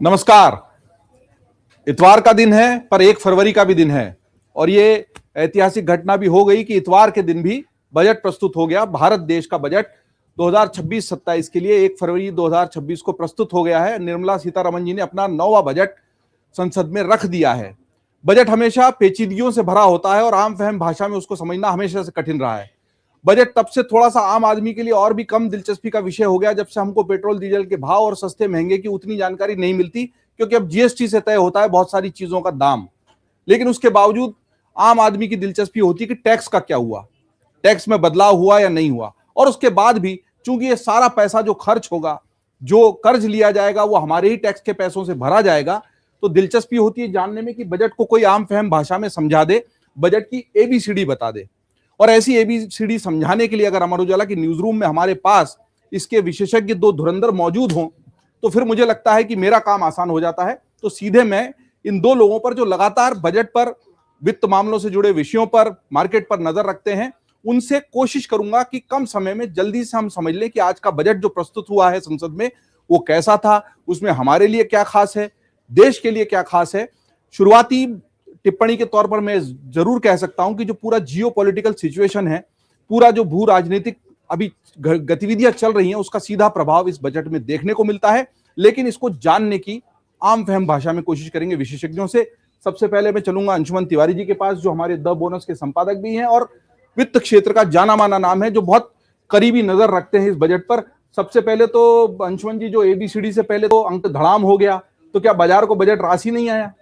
नमस्कार। इतवार का दिन है पर 1 फरवरी का भी दिन है और ये ऐतिहासिक घटना भी हो गई कि इतवार के दिन भी बजट प्रस्तुत हो गया। भारत देश का बजट 2026-27 के लिए 1 फरवरी 2026 को प्रस्तुत हो गया है। निर्मला सीतारमण जी ने अपना 9वां बजट संसद में रख दिया है। बजट हमेशा पेचीदगियों से भरा होता है और आम फहम भाषा में उसको समझना हमेशा से कठिन रहा है। बजट तब से थोड़ा सा आम आदमी के लिए और भी कम दिलचस्पी का विषय हो गया जब से हमको पेट्रोल डीजल के भाव और सस्ते महंगे की उतनी जानकारी नहीं मिलती, क्योंकि अब जीएसटी से तय होता है बहुत सारी चीजों का दाम। लेकिन उसके बावजूद आम आदमी की दिलचस्पी होती है कि टैक्स का क्या हुआ, टैक्स में बदलाव हुआ या नहीं हुआ। और उसके बाद भी चूंकि ये सारा पैसा जो खर्च होगा, जो कर्ज लिया जाएगा, वो हमारे ही टैक्स के पैसों से भरा जाएगा, तो दिलचस्पी होती है जानने में कि बजट को कोई आम फहम भाषा में समझा दे, बजट की एबीसीडी बता दे। और ऐसी एबीसीडी समझाने के लिए अगर अमर उजाला की न्यूज रूम में हमारे पास इसके विशेषज्ञ 2 धुरंधर मौजूद हों तो फिर मुझे लगता है कि मेरा काम आसान हो जाता है। तो सीधे मैं इन 2 लोगों पर जो लगातार बजट पर, वित्त मामलों से जुड़े विषयों पर, मार्केट पर नजर रखते हैं, उनसे कोशिश करूंगा कि कम समय में जल्दी से हम समझ लें कि आज का बजट जो प्रस्तुत हुआ है संसद में वो कैसा था, उसमें हमारे लिए क्या खास है, देश के लिए क्या खास है। शुरुआती टिप्पणी के तौर पर मैं जरूर कह सकता हूं कि जो पूरा जियोपॉलिटिकल सिचुएशन है, पूरा जो भू राजनीतिक अभी गतिविधियां चल रही हैं, उसका सीधा प्रभाव इस बजट में देखने को मिलता है। लेकिन इसको जानने की आम फहम भाषा में कोशिश करेंगे विशेषज्ञों से। सबसे पहले मैं चलूंगा अंशुमन तिवारी जी के पास, जो हमारे द बोनस के संपादक भी हैं और वित्त क्षेत्र का जाना माना नाम है, जो बहुत करीबी नजर रखते हैं इस बजट पर। सबसे पहले तो अंशुमन जी, जो एबीसीडी से पहले तो अंक धड़ाम हो गया, तो क्या बाजार को बजट राशि नहीं आया?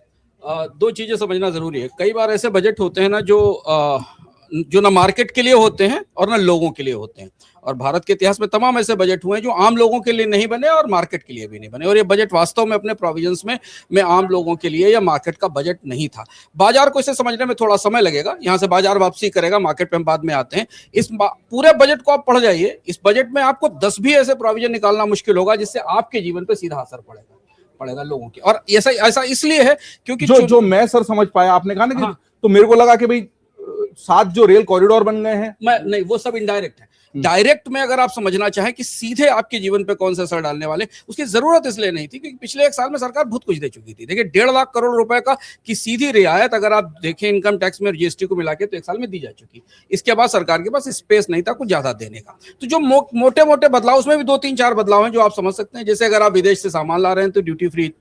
2 चीजें समझना जरूरी है। कई बार ऐसे बजट होते हैं ना जो ना मार्केट के लिए होते हैं और ना लोगों के लिए होते हैं। और भारत के इतिहास में तमाम ऐसे बजट हुए हैं जो आम लोगों के लिए नहीं बने और मार्केट के लिए भी नहीं बने। और ये बजट वास्तव में अपने प्रोविजंस में आम लोगों के लिए या मार्केट का बजट नहीं था। बाजार को इसे समझने में थोड़ा समय लगेगा, यहाँ से बाजार वापसी करेगा, मार्केट पे हम बाद में आते हैं। इस पूरे बजट को आप पढ़ जाइए। इस बजट में आपको 10 भी ऐसे प्रोविजन निकालना मुश्किल होगा जिससे आपके जीवन पर सीधा असर पड़ेगा लोगों की। और ऐसा इसलिए है क्योंकि जो मैं सर समझ पाया, आपने कहा ना कि तो मेरे को लगा कि भाई 7 जो रेल कॉरिडोर बन गए हैं, नहीं, वो सब इनडायरेक्ट है। डायरेक्ट में अगर आप समझना चाहें कि सीधे आपके जीवन पे कौन सा असर डालने वाले, उसकी जरूरत इसलिए नहीं थी क्योंकि पिछले 1 साल में सरकार बहुत कुछ दे चुकी थी। देखिए, 1.5 लाख करोड़ रुपए का की सीधी रियायत अगर आप देखें इनकम टैक्स में जीएसटी को मिला के तो 1 साल में दी जा चुकी। इसके बाद सरकार के पास स्पेस नहीं था कुछ ज्यादा देने का। तो जो मोटे मोटे बदलाव, उसमें भी 2-3-4 बदलाव हैं जो आप समझ सकते हैं। जैसे अगर आप विदेश से सामान ला रहे हैं तो ड्यूटी फ्री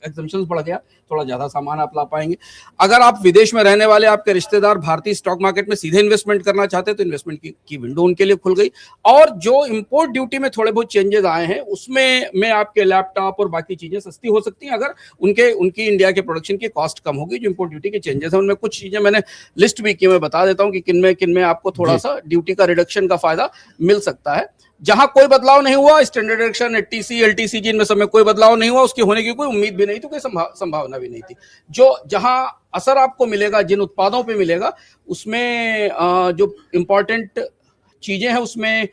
एग्जम्पशंस बढ़ गया, थोड़ा ज्यादा सामान आप ला पाएंगे। अगर आप विदेश में रहने वाले आपके रिश्तेदार भारतीय स्टॉक मार्केट में सीधे इन्वेस्टमेंट करना चाहते हैं तो इन्वेस्टमेंट की विंडो उनके लिए खुल गई। और जो इंपोर्ट ड्यूटी में थोड़े बहुत चेंजेस आए हैं उसमें आपके लैपटॉप और बाकी चीजें सस्ती हो सकती हैं अगर उनकी इंडिया के प्रोडक्शन की कॉस्ट कम होगी। जो इंपोर्ट ड्यूटी के चेंजेस है उनमें कुछ चीजें मैंने लिस्ट भी की, मैं बता देता हूँ कि किनमें आपको थोड़ा सा ड्यूटी का रिडक्शन का फायदा मिल सकता है। जहां कोई बदलाव नहीं हुआ, स्टैंडर्ड डिडक्शन, एटीसी, एलटीसी जिनमें सब में कोई बदलाव नहीं हुआ, उसकी होने की कोई उम्मीद भी नहीं थी, कोई संभावना भी नहीं थी। जहां असर आपको मिलेगा, जिन उत्पादों पे मिलेगा, उसमें जो इंपॉर्टेंट चीजें हैं उसमें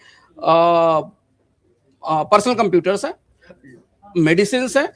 पर्सनल कंप्यूटर्स हैं, मेडिसिन हैं,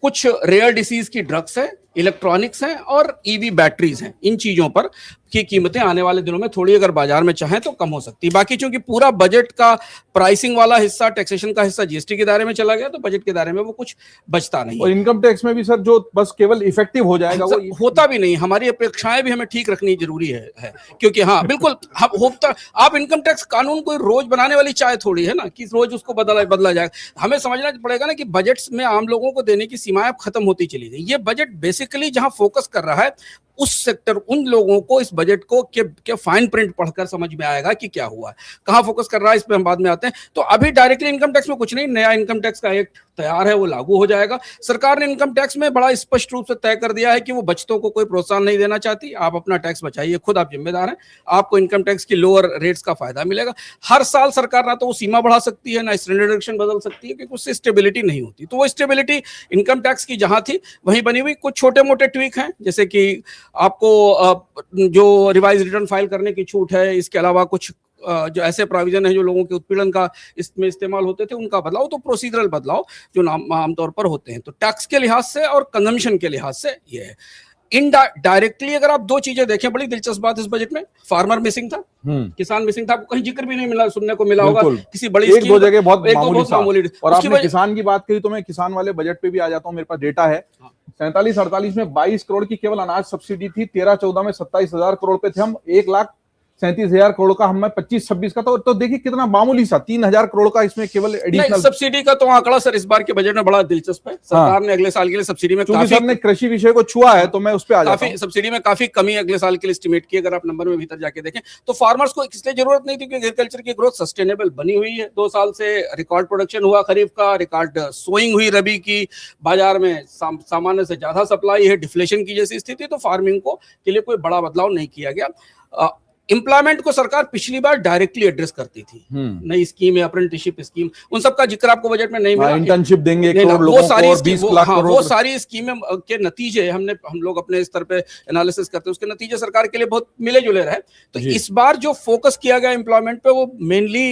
कुछ रेयर डिसीज की ड्रग्स है, इलेक्ट्रॉनिक्स हैं और ईवी बैटरीज हैं। इन चीजों पर की कीमतें आने वाले दिनों में थोड़ी अगर बाजार में चाहें तो कम हो सकती है। बाकी चूंकि पूरा बजट का प्राइसिंग वाला हिस्सा, टैक्सेशन का हिस्सा जीएसटी के दायरे में चला गया तो बजट के दायरे में वो कुछ बचता नहीं। और इनकम टैक्स में भी सर जो बस केवल इफेक्टिव हो जाएगा वो होता भी नहीं। हमारी अपेक्षाएं भी हमें ठीक रखनी जरूरी है क्योंकि हाँ बिल्कुल होता। आप इनकम टैक्स कानून कोई रोज बनाने वाली चाय थोड़ी है ना कि रोज उसको बदला जाएगा। हमें समझना पड़ेगा ना कि बजट में आम लोगों को देने की सीमाएं खत्म होती चली गई। ये बजट बेसिकली जहां फोकस कर रहा है उस सेक्टर, उन लोगों को इस बजट को के फाइन प्रिंट पढ़कर समझ में आएगा कि क्या हुआ है, कहां फोकस कर रहा है, इस पे हम बाद में आते हैं। तो अभी डायरेक्टली इनकम टैक्स में कुछ नहीं, नया इनकम टैक्स का एक्ट तैयार है, वो लागू हो जाएगा। सरकार ने इनकम टैक्स में बड़ा स्पष्ट रूप से तय कर दिया है कि वो बचतों को कोई प्रोत्साहन नहीं देना चाहती। आप अपना टैक्स बचाइए, खुद आप जिम्मेदार हैं, आपको इनकम टैक्स की लोअर रेट्स का फायदा मिलेगा। हर साल सरकार ना तो वो सीमा बढ़ा सकती है ना स्टैंडर्ड डिडक्शन बदल सकती है क्योंकि उससे स्टेबिलिटी नहीं होती। तो वो स्टेबिलिटी इनकम टैक्स की जहां थी वहीं बनी हुई। कुछ छोटे मोटे ट्वीक हैं, जैसे कि आपको जो रिवाइज रिटर्न फाइल करने की छूट है, इसके अलावा कुछ जो ऐसे प्रोविजन है जो लोगों के उत्पीड़न का इसमें इस्तेमाल होते थे उनका बदलाव, तो प्रोसीजरल बदलाव जो आमतौर पर होते हैं। तो टैक्स के लिहाज से और कंजम्पशन के लिहाज से ये है। इनडायरेक्टली अगर आप दो चीजें देखें, बड़ी दिलचस्प बात इस बजट में, फार्मर मिसिंग था, किसान मिसिंग था, आपको कहीं जिक्र भी नहीं मिला, सुनने को मिला होगा किसी बड़ी एक दो जगह बहुत मामूली और उसकी आपने किसान की बात करी तो मैं किसान वाले बजट पे भी आ जाता हूं, मेरे पास डेटा है। 47-48 में 22 करोड़ की केवल अनाज सब्सिडी थी, 13-14 में 27,000 करोड़ पे थे हम, 1,37,000 करोड़ का हम 25-26 का तो देखिए कितना मामूली सा 3,000 करोड़ का इसमें केवल एडिशनल सब्सिडी का तो आंकड़ा सर इस बार के बजट में बड़ा दिलचस्प है। सरकार ने अगले साल के लिए सब्सिडी में काफी, सर ने कृषि विषय को छुआ है तो मैं उस पे आ जाता हूं। सब्सिडी में काफी कमी अगले साल के लिए एस्टिमेट की, अगर आप नंबर में भीतर जाके देखें तो फार्मर्स को इसलिए जरूरत नहीं थी क्योंकि एग्रीकल्चर की ग्रोथ सस्टेनेबल बनी हुई है। 2 साल से रिकॉर्ड प्रोडक्शन हुआ खरीफ का, रिकॉर्ड सोइंग हुई रबी की, बाजार में सामान्य से ज्यादा सप्लाई है, डिफ्लेशन की जैसी स्थिति, तो फार्मिंग को के लिए कोई बड़ा बदलाव नहीं किया गया। एम्प्लॉयमेंट को सरकार पिछली बार डायरेक्टली एड्रेस करती थी, नई स्कीम है, अप्रेंटिसशिप स्कीम, उन सब का जिक्र आपको बजट में नहीं मिला। इंटर्नशिप देंगे 1 करोड़ लोगों को और 20 लाख करोड़, वो सारी स्कीमें के नतीजे हम लोग अपने स्तर पे एनालिसिस करते हैं, उसके नतीजे सरकार के लिए बहुत मिले जुले रहे। तो इस बार जो फोकस किया गया एम्प्लॉयमेंट पे वो मेनली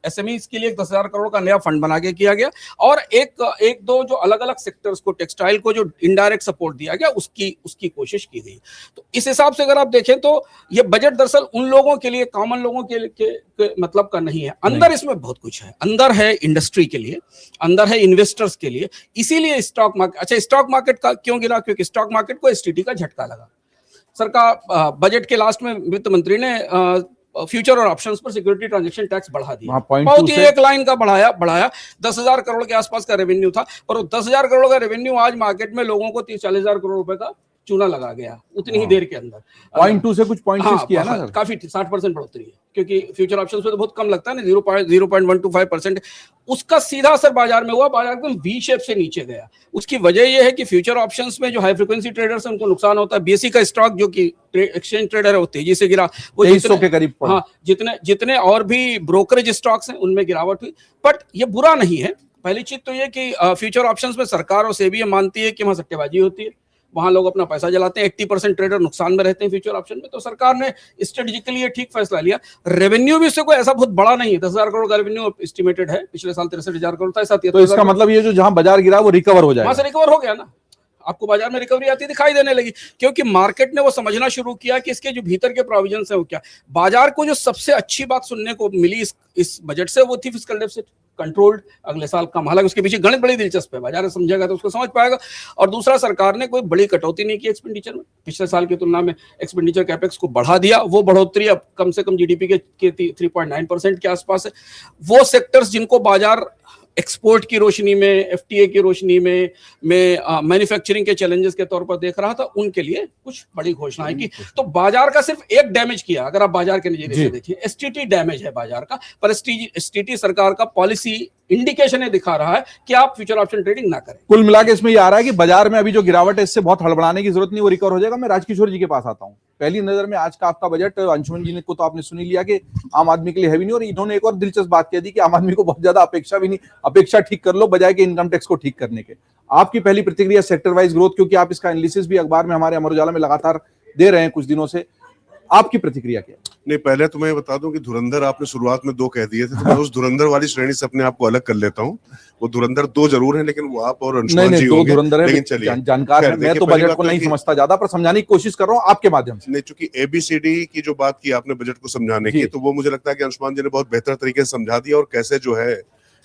एसएमईज के लिए 10,000 करोड़ का नया फंड बना के किया गया, और एक दो जो अलग अलग सेक्टर्स को, टेक्सटाइल को जो इनडायरेक्ट सपोर्ट दिया गया उसकी कोशिश की गई। तो इस हिसाब से अगर आप देखें तो ये बजट दरअसल उन लोगों के लिए, कॉमन लोगों के मतलब का नहीं है। अंदर इसमें बहुत कुछ है, अंदर है इंडस्ट्री के लिए, अंदर है इन्वेस्टर्स के लिए। इसीलिए स्टॉक मार्केट, अच्छा स्टॉक मार्केट का क्यों गिरा? क्योंकि स्टॉक मार्केट को एसटीटी का झटका लगा। सरकार बजट के लास्ट में वित्त मंत्री ने फ्यूचर और ऑप्शंस पर सिक्योरिटी ट्रांजैक्शन टैक्स बढ़ा दिया, बहुत ही एक लाइन का बढ़ाया 10,000 करोड़ के आसपास का रेवेन्यू था, और 10,000 करोड़ का रेवेन्यू आज मार्केट में लोगों को 30-40,000 करोड़ रुपए का चूना लगा गया उतनी ही देर के अंदर। 0.2 से कुछ 0.6 किया ना सर, काफी 60% बढ़ोतरी है, क्योंकि फ्यूचर ऑप्शंस पे तो बहुत कम लगता है ना, 0.125%। उसका सीधा असर बाजार में हुआ, बाजार एकदम वी शेप से नीचे गया। उसकी वजह यह है कि फ्यूचर ऑप्शंस में जो हाई फ्रीक्वेंसी ट्रेडर्स हैं उनको नुकसान होता है। बीएसई का स्टॉक जो कि एक्सचेंज ट्रेडर है वो तेजी से गिरा, वो 2300 के करीब। हाँ, जितने और भी ब्रोकरेज स्टॉक्स हैं उनमें गिरावट हुई, बट ये बुरा नहीं है। पहली चीज तो ये कि फ्यूचर ऑप्शंस में सरकार और सेबी मानती है कि वहां सट्टेबाजी होती है, वहां लोग अपना पैसा जलाते हैं, 80% ट्रेडर नुकसान में रहते हैं फ्यूचर ऑप्शन में। तो सरकार ने स्ट्रेटेजिकली ये ठीक फैसला लिया। रेवेन्यू भी इससे कोई ऐसा बहुत बड़ा नहीं है, 10,000 करोड़ का रेवेन्यू एस्टिमेटेड है, पिछले साल 63,000 करोड़ था। तो इसका मतलब ये जो जहां बाजार गिरा वो रिकवर हो जाएगा, वहां से रिकवर हो गया ना, आपको बाजार में रिकवरी आती दिखाई देने लगी, क्योंकि मार्केट ने वो समझना शुरू किया कि इसके जो भीतर के प्रोविजन है वो क्या। बाजार को जो सबसे अच्छी बात सुनने को मिली इस बजट से वो थी फिस्कल डेफिसिट कंट्रोल्ड, अगले साल कम। हालांकि उसके पीछे गणित बड़ी दिलचस्प है, बाजार समझेगा तो उसको समझ पाएगा। और दूसरा, सरकार ने कोई बड़ी कटौती नहीं की एक्सपेंडिचर में, पिछले साल की तुलना में एक्सपेंडिचर कैपेक्स को बढ़ा दिया। वो बढ़ोतरी अब कम से कम जीडीपी के 3.9% के आसपास है। वो सेक्टर्स जिनको बाजार एक्सपोर्ट की रोशनी में, एफटीए की रोशनी में मैन्युफैक्चरिंग के चैलेंजेस के तौर पर देख रहा था, उनके लिए कुछ बड़ी घोषणाएं की। तो बाजार का सिर्फ एक डैमेज किया, अगर आप बाजार के नजरिए से देखिए, एसटीटी डैमेज है बाजार का, पर एसटीटी सरकार का पॉलिसी इंडिकेशन है, दिखा रहा है कि आप फ्यूचर ऑप्शन ट्रेडिंग ना करें। कुल मिला के इसमें ये आ रहा है कि बाजार में अभी जो गिरावट है इससे बहुत हड़बड़ाने की जरूरत नहीं, वो रिकवर हो जाएगा। मैं राजकिशोर जी के पास आता हूँ। पहली नजर में आज का आपका बजट, अंशुमन जी ने को तो आपने सुनी लिया कि आम आदमी के लिए हैवी नहीं, और इन्होंने एक और दिलचस्प बात कह दी कि आम आदमी को बहुत ज्यादा अपेक्षा भी नहीं, अपेक्षा ठीक कर लो बजाय के इनकम टैक्स को ठीक करने के। आपकी पहली प्रतिक्रिया सेक्टर वाइज ग्रोथ, क्योंकि आप इसका एनालिसिस भी अखबार में हमारे अमर उजाला में लगातार दे रहे हैं कुछ दिनों से, आपकी प्रतिक्रिया क्या? नहीं, पहले तो मैं बता दूं कि धुरंधर आपने शुरुआत में 2 कह दिए थे, तो मैं उस धुरंधर वाली श्रेणी से अपने आप को अलग कर लेता हूं। वो धुरंधर 2 जरूर हैं, लेकिन वो आप और अंशुमान जी होंगे, लेकिन चलिए जानकार है। मैं तो बजट को नहीं समझता ज्यादा, पर समझाने की कोशिश कर रहा हूं आपके माध्यम से। नहीं, चूंकि ABCD की जो बात की आपने बजट को समझाने की, तो वो मुझे लगता है कि अंशुमान जी ने बहुत बेहतर तरीके से समझा दिया, और कैसे जो है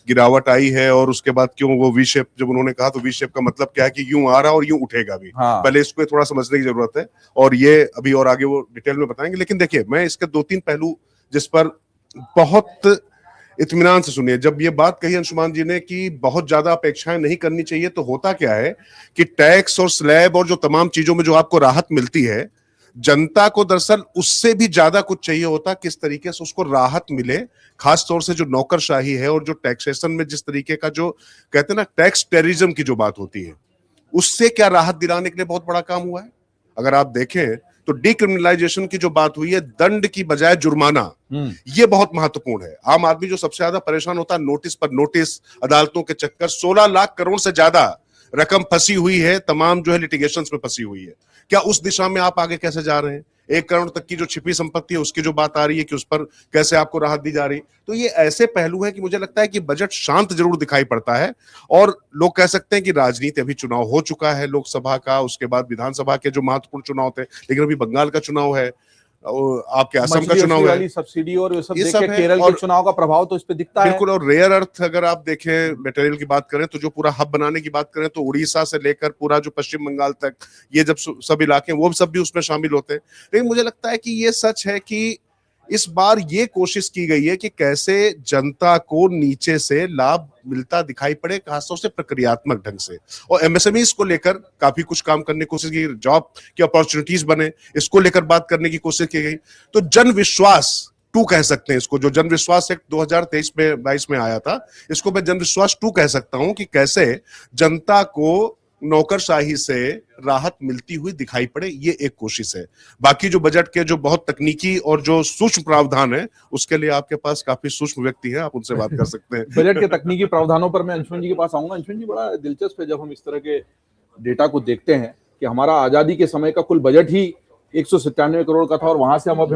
गिरावट आई है, और उसके बाद क्यों वो वी शेप, जब उन्होंने कहा तो वी शेप का मतलब क्या है कि यूं आ रहा और यूं उठेगा भी। पहले इसको थोड़ा समझने की जरूरत है, और ये अभी और आगे वो डिटेल में बताएंगे। लेकिन देखिए, मैं इसके 2-3 पहलू जिस पर बहुत इत्मीनान से सुनिए। जब ये बात कही अंशुमान जी ने कि बहुत ज्यादा अपेक्षाएं नहीं करनी चाहिए, तो होता क्या है कि टैक्स और स्लैब और जो तमाम चीजों में जो आपको राहत मिलती है, जनता को दरअसल उससे भी ज्यादा कुछ चाहिए होता, किस तरीके से उसको राहत मिले। खास तौर से जो नौकरशाही है और जो टैक्सेशन में जिस तरीके का जो कहते हैं ना टैक्स टेररिज्म की जो बात होती है, उससे क्या राहत दिलाने के लिए बहुत बड़ा काम हुआ है। अगर आप देखें तो डिक्रिमिनलाइजेशन की जो बात हुई है, दंड की बजाय जुर्माना, ये बहुत महत्वपूर्ण है। आम आदमी जो सबसे ज्यादा परेशान होता है, नोटिस पर नोटिस, अदालतों के चक्कर, 16 लाख करोड़ से ज्यादा रकम फंसी हुई है, तमाम जो है लिटिगेशंस में फंसी हुई है। क्या उस दिशा में आप आगे कैसे जा रहे हैं? 1 करोड़ तक की जो छिपी संपत्ति है उसकी जो बात आ रही है कि उस पर कैसे आपको राहत दी जा रही है। तो ये ऐसे पहलू है कि मुझे लगता है कि बजट शांत जरूर दिखाई पड़ता है, और लोग कह सकते हैं कि राजनीति, अभी चुनाव हो चुका है लोकसभा का, उसके बाद विधानसभा के जो महत्वपूर्ण चुनाव थे, लेकिन अभी बंगाल का चुनाव है, और आपके असम का मछली चुनाव उछली है, वाली सब्सिडी और ये सब ये देख सब के है। केरल और के चुनाव का प्रभाव तो इस पे दिखता है। बिल्कुल। और रेयर अर्थ अगर आप देखें, मटेरियल की बात करें तो जो पूरा हब बनाने की बात करें तो उड़ीसा से लेकर पूरा जो पश्चिम बंगाल तक, ये जब सब इलाके हैं वो सब भी उसमें शामिल होते हैं। लेकिन मुझे लगता है कि ये सच है कि इस बार ये कोशिश की गई है कि कैसे जनता को नीचे से लाभ मिलता दिखाई पड़े, खासतौर से प्रक्रियात्मक ढंग से, और एमएसएमईज को लेकर काफी कुछ काम करने की कोशिश की, जॉब की अपॉर्चुनिटीज बने, इसको लेकर बात करने की कोशिश की गई। तो जन विश्वास 2 कह सकते हैं इसको, जो जन विश्वास एक्ट 2023 में 22 में आया था, इसको मैं जन विश्वास 2 कह सकता हूं कि कैसे जनता को नौकरशाही से राहत मिलती हुई दिखाई पड़े, ये एक कोशिश है। बाकी जो बजट के जो बहुत तकनीकी और जो सूक्ष्म प्रावधान है, उसके लिए आपके पास काफी सूक्ष्म व्यक्ति हैं, आप उनसे बात कर सकते हैं। बजट के तकनीकी प्रावधानों पर मैं अंशुमन जी के पास आऊंगा। अंशुमन जी, बड़ा दिलचस्प है जब हम इस तरह के डेटा को देखते हैं कि हमारा आजादी के समय का कुल बजट ही 197 करोड़ का था, और वहां से हम अब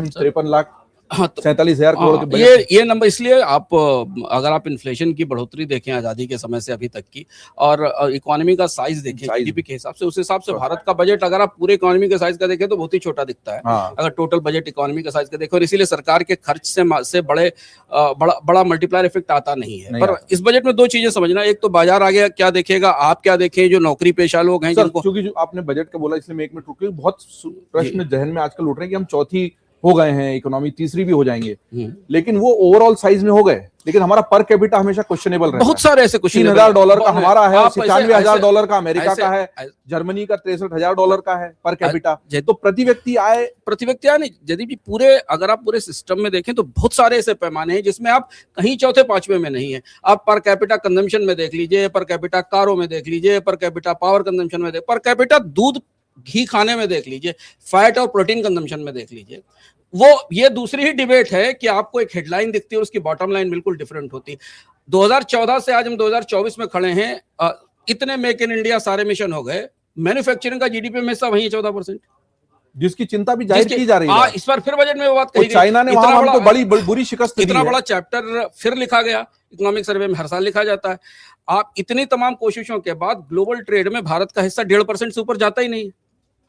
53,47,000 करोड़ के बजट। ये नंबर इसलिए आप अगर आप इन्फ्लेशन की बढ़ोतरी देखें आजादी के समय से अभी तक की, और इकोनॉमी का साइज देखें जीडीपी के हिसाब से, उस हिसाब से भारत का बजट अगर आप पूरे इकोनॉमी के साइज का देखें तो बहुत ही छोटा दिखता है। हाँ। अगर टोटल बजट इकोनॉमी का साइज का देखें, और इसीलिए सरकार के खर्च से बड़ा मल्टीप्लायर इफेक्ट आता नहीं है। पर इस बजट में 2 चीजें समझना, एक तो बाजार आगे क्या देखेगा, आप क्या देखें, जो नौकरी पेशा लोग हैं जिनको, क्योंकि जो आपने बजट का बोला इसलिए मैं एक मिनट रुक, बहुत प्रश्न जहन में आजकल उठ रहे हैं कि हम चौथी हो गए हैं इकोनॉमी, तीसरी भी हो जाएंगे, लेकिन वो ओवरऑल साइज में हो गए, लेकिन हमारा पर कैपिटा हमेशा क्वेश्चनेबल रहता है। बहुत सारे ऐसे क्वेश्चन, $3,000 का हमारा है, $97,000 का अमेरिका का है, जर्मनी का $63,000 का है पर कैपिटा। तो प्रति व्यक्ति आय नहीं, यदि भी पूरे, अगर आप पूरे सिस्टम में देखें तो बहुत सारे ऐसे पैमाने हैं जिसमें आप कहीं चौथे पांचवे में नहीं है। आप पर कैपिटा कंजम्पशन में देख लीजिए, पर कैपिटा कारों में देख लीजिए, पर कैपिटा पावर कंजम्पशन में पर कैपिटा दूध घी खाने में देख लीजिए, फैट और प्रोटीन कंजम्पशन में देख लीजिए। वो ये दूसरी ही डिबेट है कि आपको एक हेडलाइन दिखती है और उसकी बॉटम लाइन बिल्कुल डिफरेंट होती है। 2014 से आज हम 2024 में खड़े हैं, इतने मेक इन इंडिया सारे मिशन हो गए, मैन्युफैक्चरिंग का जीडीपी में हिस्सा वही है 14%, जिसकी चिंता भी जाहिर की जा रही है। इस बार फिर बजट में वो बात कही गई। चाइना ने वहां हमको बड़ी बुरी शिकस्त दी है। इतना बड़ा चैप्टर फिर लिखा गया, इकोनॉमिक सर्वे में हर साल लिखा जाता है। आप इतनी तमाम कोशिशों के बाद ग्लोबल ट्रेड में भारत का हिस्सा 1.5% से ऊपर जाता ही नहीं,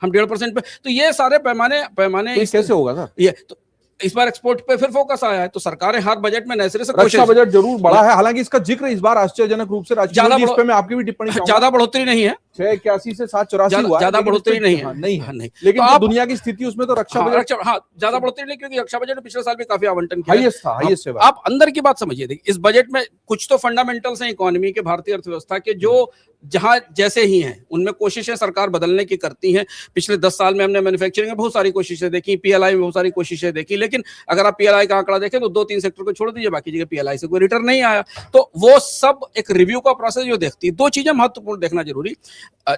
हम 1.5% पे। तो ये सारे पैमाने तो कैसे होगा सर? ये तो इस बार एक्सपोर्ट पे फिर फोकस आया है, तो सरकारें हर बजट में नए सिरे से रक्षा बजट जरूर बढ़ा है, हालांकि इसका जिक्र इस बार आश्चर्यजनक रूप से इस पे मैं आपकी भी टिप्पणी चाहूंगा, ज्यादा बढ़ोतरी नहीं है, 681 से 784 हुआ, ज्यादा बढ़ोतरी नहीं है, नहीं। लेकिन तो दुनिया की स्थिति उसमें तो रक्षा बजट ज्यादा बढ़ोतरी नहीं, क्योंकि रक्षा बजट पिछले साल भी काफी आवंटन किया, हाईएस्ट था। आप अंदर की बात समझिए, देखिए इस बजट में कुछ तो फंडामेंटल्स हैं इकोनॉमी के, भारतीय अर्थव्यवस्था के, जो जहां जैसे ही हैं उनमें कोशिशें सरकार बदलने की करती हैं। पिछले 10 साल में हमने मैन्युफैक्चरिंग में बहुत सारी कोशिशें देखी, पीएलआई में बहुत सारी कोशिशें देखी, लेकिन अगर आप पीएलआई का आंकड़ा देखें तो 2-3 सेक्टर को छोड़ दीजिए, बाकी जगह पीएलआई से कोई रिटर्न नहीं आया। तो वो सब एक रिव्यू का प्रोसेस जो देखती है। 2 चीजें महत्वपूर्ण देखना जरूरी,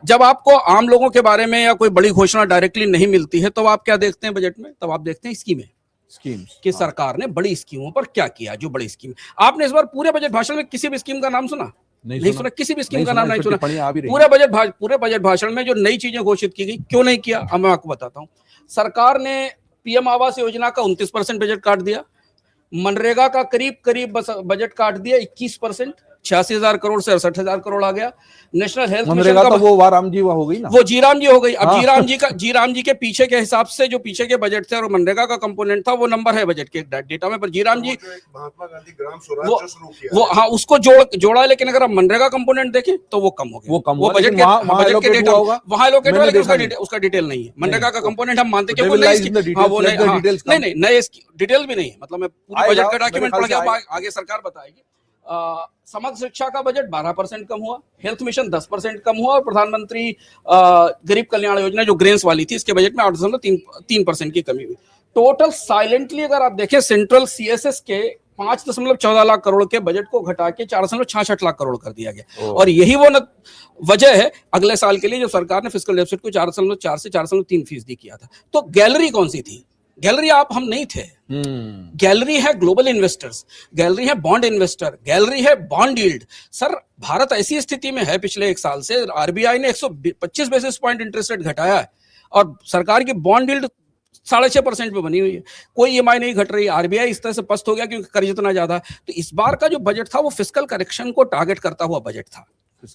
जब आपको आम लोगों के बारे में या कोई बड़ी घोषणा डायरेक्टली नहीं मिलती है, तो आप क्या देखते हैं बजट में? तब आप देखते हैं स्कीम्स कि सरकार ने बड़ी स्कीमों पर क्या किया। जो बड़ी स्कीम, आपने इस बार पूरे बजट भाषण में किसी भी स्कीम का नाम सुना? नहीं सुना, किसी भी स्कीम का नाम नहीं सुना। पूरे बजट भाषण में जो नई चीजें घोषित की गई, क्यों नहीं किया, अब मैं आपको बताता हूं। सरकार ने पीएम आवास योजना का 29% बजट काट दिया, मनरेगा का करीब बजट काट दिया 21%, 86,000 करोड़ से 68,000 करोड़ आ गया। नेशनल हेल्थ मिशन का, तो वो वाराम जी हो गई ना, वो जीराम जी हो गई। अब जीराम जी के पीछे के हिसाब से जो पीछे के बजट थे और मनरेगा का कंपोनेंट था, वो नंबर है बजट के डेटा में, पर जीराम जी महात्मा गांधी ग्राम स्वराज शुरू किया, वो हाँ उसको जोड़ा, लेकिन अगर आप मनरेगा कंपोनेंट देखें तो वो कम हो गया, वो बजट के डेटा वहां एलोकेट हुआ, लेकिन उसका डिटेल नहीं है। मनरेगा का कंपोनेंट हम मानते हैं, नहीं नए डिटेल भी नहीं है, मतलब मैं पूरी बजट का डॉक्यूमेंट पढ़ के आगे सरकार बताएगी। समग्र शिक्षा का बजट 12% कम हुआ, हेल्थ मिशन 10% कम हुआ, और प्रधानमंत्री गरीब कल्याण योजना जो ग्रेन्स वाली थी, इसके बजट में 8.3% की कमी हुई। टोटल साइलेंटली अगर आप देखें, सेंट्रल सीएसएस के 5.14 लाख करोड़ के बजट को घटा के 4.66 लाख करोड़ कर दिया गया। और यही वो वजह है अगले साल के लिए जो सरकार ने फिस्कल डेफिसिट को 4.4 से 4.3% किया था। तो गैलरी कौन सी थी? गैलरी हम नहीं थे। गैलरी है ग्लोबल इन्वेस्टर्स, गैलरी है बॉन्ड इन्वेस्टर, गैलरी है बॉन्ड यील्ड। सर, भारत ऐसी स्थिति में है, पिछले 1 साल से आरबीआई ने 125 बेसिस पॉइंट इंटरेस्ट रेट घटाया है, और सरकार की बॉन्ड यील्ड 6.5% पे बनी हुई है, कोई ईएमआई नहीं घट रही, आरबीआई इस तरह से पस्त हो गया क्योंकि कर्ज इतना ज्यादा है। तो इस बार का जो बजट था वो फिस्कल करेक्शन को टारगेट करता हुआ बजट था,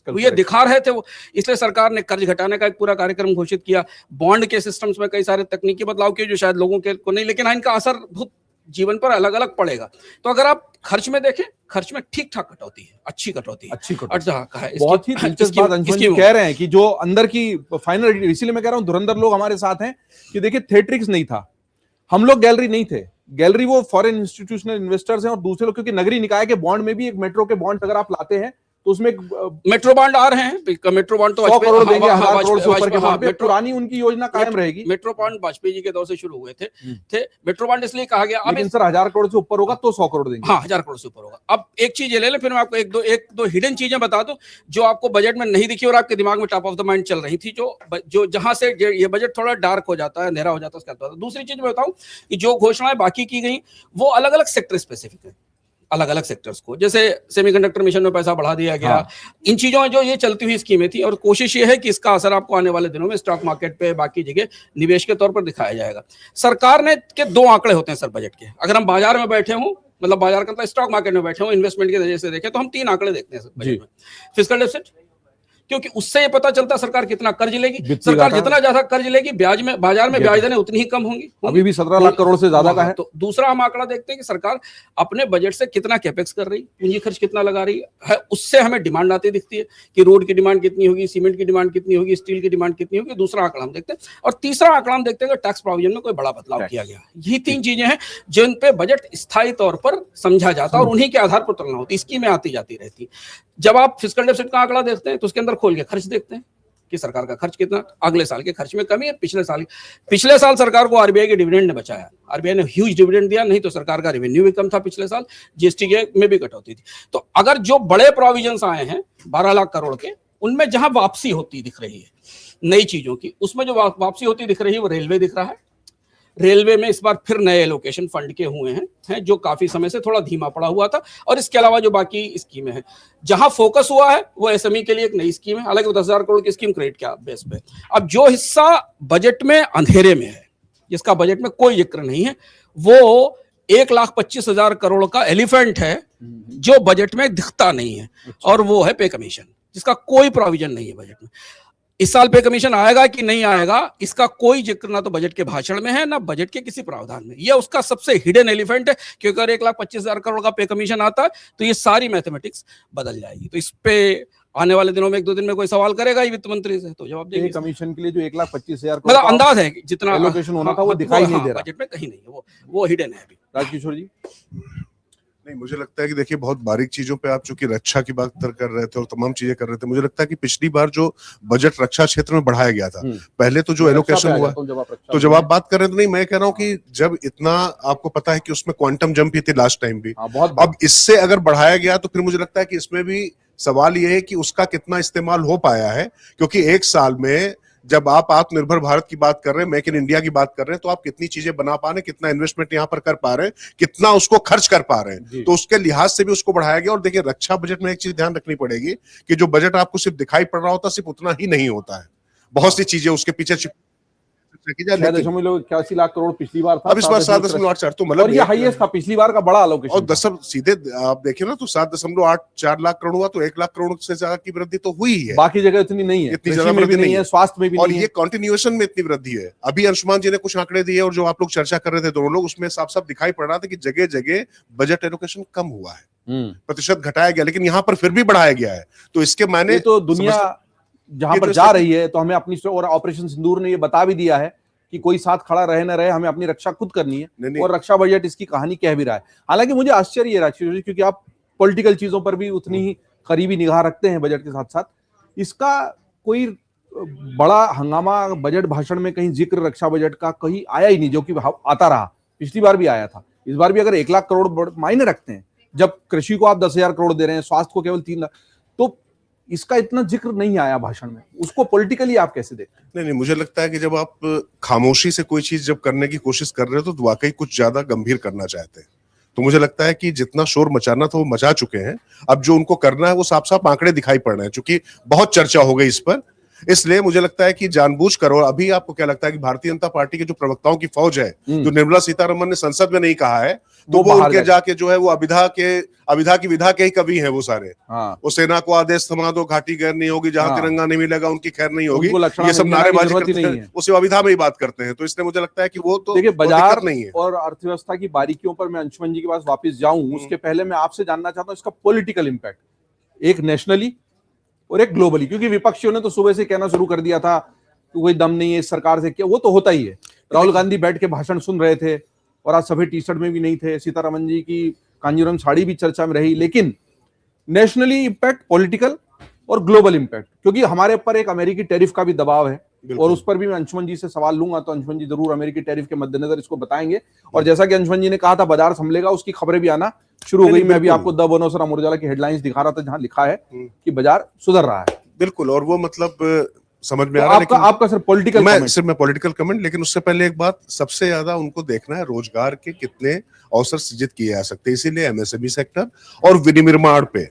तो ये दिखा रहे थे वो, इसलिए सरकार ने कर्ज घटाने का एक पूरा कार्यक्रम घोषित किया, बॉन्ड के सिस्टम्स में कई सारे तकनीकी बदलाव किए जो शायद लोगों के को नहीं, लेकिन इनका असर बहुत जीवन पर अलग अलग पड़ेगा। तो अगर आप खर्च में देखें, खर्च में ठीक ठाक कटौती है, अच्छी कटौती है। बहुत ही दिलचस्प बात अंशुमन जी कह रहे हैं कि जो अंदर की फाइनल, इसीलिए मैं कह रहा हूं धुरंधर लोग हमारे साथ हैं कि देखिए थिएट्रिक्स नहीं था, हम लोग गैलरी नहीं थे, गैलरी वो फॉरेन इंस्टीट्यूशनल इन्वेस्टर्स हैं और दूसरे लोग, क्योंकि नगरीय निकाय के बॉन्ड में भी एक मेट्रो के बॉन्ड अगर आप लाते हैं तो उसमें मेट्रो बॉन्ड आ रहे हैं, मेट्रो बॉन्ड तो 100 करोड़ देंगे, 1000 करोड़ से ऊपर के बॉन्ड पे पुरानी उनकी योजना कायम रहेगी। मेट्रो बॉन्ड वाजपेयी जी के दौर से शुरू हुए थे मेट्रो बॉन्ड, इसलिए कहा गया लेकिन सर 1000 करोड़ से ऊपर होगा तो 100 करोड़ देंगे। हाँ, 1000 करोड़ से ऊपर होगा। अब एक चीज ये ले लें, फिर मैं आपको एक दो हिडन चीजें बता दूं जो आपको बजट में नहीं दिखी और आपके दिमाग में टॉप ऑफ द माइंड चल रही थी, जो जहां से ये बजट थोड़ा डार्क हो जाता है, अंधेरा हो जाता है, उसका मतलब। दूसरी चीज मैं बताऊं कि जो घोषणाएं बाकी की गई वो अलग अलग सेक्टर स्पेसिफिक है, अलग अलग सेक्टर्स को, जैसे सेमीकंडक्टर मिशन में पैसा बढ़ा दिया गया। हाँ। इन चीजों में जो ये चलती हुई स्कीमें थी, और कोशिश ये है कि इसका असर आपको आने वाले दिनों में स्टॉक मार्केट पे, बाकी जगह निवेश के तौर पर दिखाया जाएगा। सरकार ने के 2 आंकड़े होते हैं सर बजट के, अगर हम बाजार में बैठे हों, मतलब बाजार का मतलब स्टॉक मार्केट में बैठे हों, इन्वेस्टमेंट के नजरिए से देखें तो हम 3 आंकड़े देखते हैं सर बजट में। फिस्कल डेफिसिट, क्योंकि उससे ये पता चलता है सरकार कितना कर्ज लेगी, सरकार जितना ज्यादा कर्ज लेगी ब्याज में, बाजार में ब्याज दरें उतनी ही कम होंगी। अभी भी 17 लाख करोड़ से ज्यादा का है। तो दूसरा हम आंकड़ा देखते हैं कि सरकार अपने बजट से कितना कैपेक्स कर रही, पूंजी खर्च कितना लगा रही है, उससे हमें डिमांड आती दिखती है कि रोड की डिमांड कितनी होगी, सीमेंट की डिमांड कितनी होगी, स्टील की डिमांड कितनी होगी। दूसरा आंकड़ा हम देखते हैं, और तीसरा आंकड़ा हम देखते हैं कि टैक्स प्रोविजन में कोई बड़ा बदलाव किया गया। यही 3 चीजें हैं जिन पे बजट स्थायी तौर पर समझा जाता है और उन्हीं के आधार पर तुलना होती है, स्कीमें आती जाती रहती। जब आप फिस्कल डेफिसिट का आंकड़ा देखते हैं तो उसके अंदर खोल के खर्च देखते हैं कि सरकार का खर्च कितना, अगले साल के खर्च में कमी है, पिछले साल सरकार को आरबीआई के डिविडेंड ने बचाया, आरबीआई ने ह्यूज डिविडेंड दिया, नहीं तो सरकार का रेवेन्यू भी कम था पिछले साल, जीएसटी के में भी कटौती थी। तो अगर जो बड़े प्रोविजंस आए हैं 12 लाख करोड़ के, उनमें जहां वापसी होती दिख रही है नई चीजों की, उसमें जो वापसी होती दिख रही है वो रेलवे दिख रहा है। रेलवे में इस बार फिर नए एलोकेशन फंड के हुए हैं जो काफी समय से थोड़ा धीमा पड़ा हुआ था, और इसके अलावा जो बाकी स्कीमें हैं जहां फोकस हुआ है वो एसएमई के लिए एक नई स्कीम है, हालांकि 10,000 करोड़ की स्कीम क्रेडिट के बेस पे। अब जो हिस्सा बजट में अंधेरे में है, जिसका बजट में कोई जिक्र नहीं है, वो 1,25,000 करोड़ का एलिफेंट है जो बजट में दिखता नहीं है, और वो है पे कमीशन, जिसका कोई प्रोविजन नहीं है बजट में। इस साल पे कमीशन आएगा कि नहीं आएगा इसका कोई जिक्र ना तो बजट के भाषण में है ना बजट के किसी प्रावधान में। यह उसका सबसे हिडन एलिफेंट है, क्योंकि अगर 1,25,000 करोड़ का पे कमीशन आता है तो ये सारी मैथमेटिक्स बदल जाएगी। तो इस पे आने वाले दिनों में 1-2 दिन में कोई सवाल करेगा ही वित्त मंत्री से, तो जवाब देंगे। कमीशन के लिए जो 1,25,000 मतलब अंदाज है जितना एलोकेशन होना था वो दिखाई नहीं दे रहा बजट में, कहीं नहीं है, वो हिडन है अभी। राजकिशोर जी, नहीं, मुझे लगता है कि देखिए बहुत बारीक चीजों पे आप चूंकि रक्षा की बात कर रहे थे और तमाम चीजें कर रहे थे, मुझे लगता है कि पिछली बार जो बजट रक्षा क्षेत्र में बढ़ाया गया था, पहले तो जो एलोकेशन हुआ, तो जब आप बात कर रहे थे, नहीं मैं कह रहा हूँ कि जब इतना आपको पता है कि उसमें क्वांटम जंप ही थी लास्ट टाइम भी, अब इससे अगर बढ़ाया गया तो फिर मुझे लगता है कि इसमें भी सवाल यह है कि उसका कितना इस्तेमाल हो पाया है, क्योंकि एक साल में जब आप आत्मनिर्भर भारत की बात कर रहे हैं, मेक इन इंडिया की बात कर रहे हैं, तो आप कितनी चीजें बना पा रहे हैं, कितना इन्वेस्टमेंट यहाँ पर कर पा रहे हैं, कितना उसको खर्च कर पा रहे हैं, तो उसके लिहाज से भी उसको बढ़ाया गया। और देखिए रक्षा बजट में एक चीज ध्यान रखनी पड़ेगी कि जो बजट आपको सिर्फ दिखाई पड़ रहा होता सिर्फ उतना ही नहीं होता है, बहुत सी चीजें उसके पीछे 6.81 लाख करोड़ पिछली बार था, अब इस बार 7.84, तो मतलब ये हाईएस्ट था, पिछली बार का बड़ा एलोकेशन। और 10 सीधे आप देखिए ना तो 7.84 लाख करोड़ हुआ, तो 1 लाख करोड़ से ज्यादा की वृद्धि तो हुई है। बाकी जगह इतनी नहीं है, इतनी ज्यादा वृद्धि नहीं है, स्वास्थ्य में भी और नहीं ये कंटिन्यूएशन में इतनी वृद्धि है। अभी अंशुमान जी ने कुछ आंकड़े दिए और जो आप लोग चर्चा कर रहे थे दोनों लोग, उसमें साफ साफ दिखाई पड़ रहा था कि जगह जगह बजट एलोकेशन कम हुआ है, प्रतिशत घटाया गया, लेकिन यहाँ पर फिर भी बढ़ाया गया है। तो इसके मायने तो दुनिया जहां पर जा रही है, तो हमें अपनी, और ऑपरेशन सिंदूर ने ये बता भी दिया है कि कोई साथ खड़ा रहे न रहे, हमें अपनी रक्षा खुद करनी है, नहीं। और रक्षा बजट इसकी कहानी कह भी रहा है। हालांकि मुझे आश्चर्य है राजकिशोर जी, क्योंकि आप पॉलिटिकल चीजों पर भी उतनी ही करीबी निगाह रखते हैं बजट के साथ साथ, इसका कोई बड़ा हंगामा बजट भाषण में कहीं जिक्र रक्षा बजट का कहीं आया ही नहीं, जो कि आता रहा, पिछली बार भी आया था, इस बार भी अगर 1 लाख करोड़ मायने रखते हैं, जब कृषि को आप 10,000 करोड़ दे रहे हैं, स्वास्थ्य को केवल 3 लाख, तो इसका इतना जिक्र नहीं आया भाषण में, उसको पॉलिटिकली आप कैसे देखते हैं? नहीं, मुझे लगता है कि जब आप खामोशी से कोई चीज जब करने की कोशिश कर रहे हो तो वाकई कुछ ज्यादा गंभीर करना चाहते हैं। तो मुझे लगता है कि जितना शोर मचाना था वो मचा चुके हैं, अब जो उनको करना है वो साफ साफ आंकड़े दिखाई पड़ रहे हैं, चूंकि बहुत चर्चा हो गई इस पर, इसलिए मुझे लगता है कि जानबूझकर, और अभी आपको क्या लगता है कि भारतीय जनता पार्टी के जो प्रवक्ताओं की फौज है, जो निर्मला सीतारमण ने संसद में नहीं कहा है, तो वो उनके जाके जो है वो अभिधा की विधा के ही कवि हैं वो सारे। हाँ। वो सेना को आदेश थमा दो, घाटी गैर नहीं होगी, जहां तिरंगा नहीं मिलेगा उनकी खैर नहीं होगी, ये सब नारेबाजी करते हैं, उसे अभिधा में ही बात करते हैं। तो इसलिए मुझे लगता है कि वो तो देखिए, बाजार नहीं है। और अर्थव्यवस्था की बारीकियों पर मैं अंशुमन जी के पास वापस जाऊं, उसके पहले मैं आपसे जानना चाहता हूं इसका पॉलिटिकल इंपैक्ट, एक नेशनली और एक ग्लोबली, क्योंकि विपक्षियों ने तो सुबह से कहना शुरू कर दिया था कि कोई दम नहीं है इस सरकार से, क्या वो तो होता ही है। राहुल गांधी बैठ के भाषण सुन रहे थे और आज सभी टी शर्ट में भी नहीं थे, सीतारमण जी की कांजीवरम साड़ी भी चर्चा में रही। लेकिन नेशनली इंपैक्ट, पॉलिटिकल और ग्लोबल इंपैक्ट, क्योंकि हमारे ऊपर एक अमेरिकी टैरिफ का भी दबाव है और उस पर भी मैं अंशुमन जी से सवाल लूंगा, तो अंशुमन जी जरूर अमेरिकी टैरिफ के मद्देनजर इसको बताएंगे। और जैसा कि अंशुमन जी ने कहा था बाजार संभलेगा, उसकी खबरें भी आना शुरू हो गई। मैं भी आपको द बोनस और अमर उजाला की हेडलाइंस दिखा रहा था जहां लिखा है कि बाजार सुधर रहा है। बिल्कुल, और वो मतलब समझ में तो आ रहा है। आपका सिर्फ पॉलिटिकल मैं पॉलिटिकल कमेंट, लेकिन उससे पहले एक बात, सबसे ज्यादा उनको देखना है रोजगार के कितने अवसर सृजित किए जा सकते हैं। इसीलिए एमएसएमई सेक्टर और विनिर्माण पे,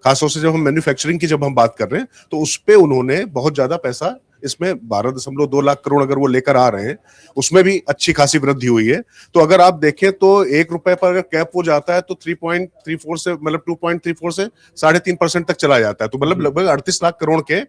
खासतौर से जब हम मैन्युफैक्चरिंग की जब हम बात कर रहे हैं, तो उस पे उन्होंने बहुत ज्यादा पैसा, इसमें 12.2 लाख करोड़ अगर वो लेकर आ रहे हैं, उसमें भी अच्छी खासी वृद्धि हुई है। तो अगर आप देखें तो 1 रुपए पर अगर कैप हो जाता है तो 3.34 से, मतलब 2.34 से 3.5% तक चला जाता है। तो मतलब लगभग 38 लाख करोड़ के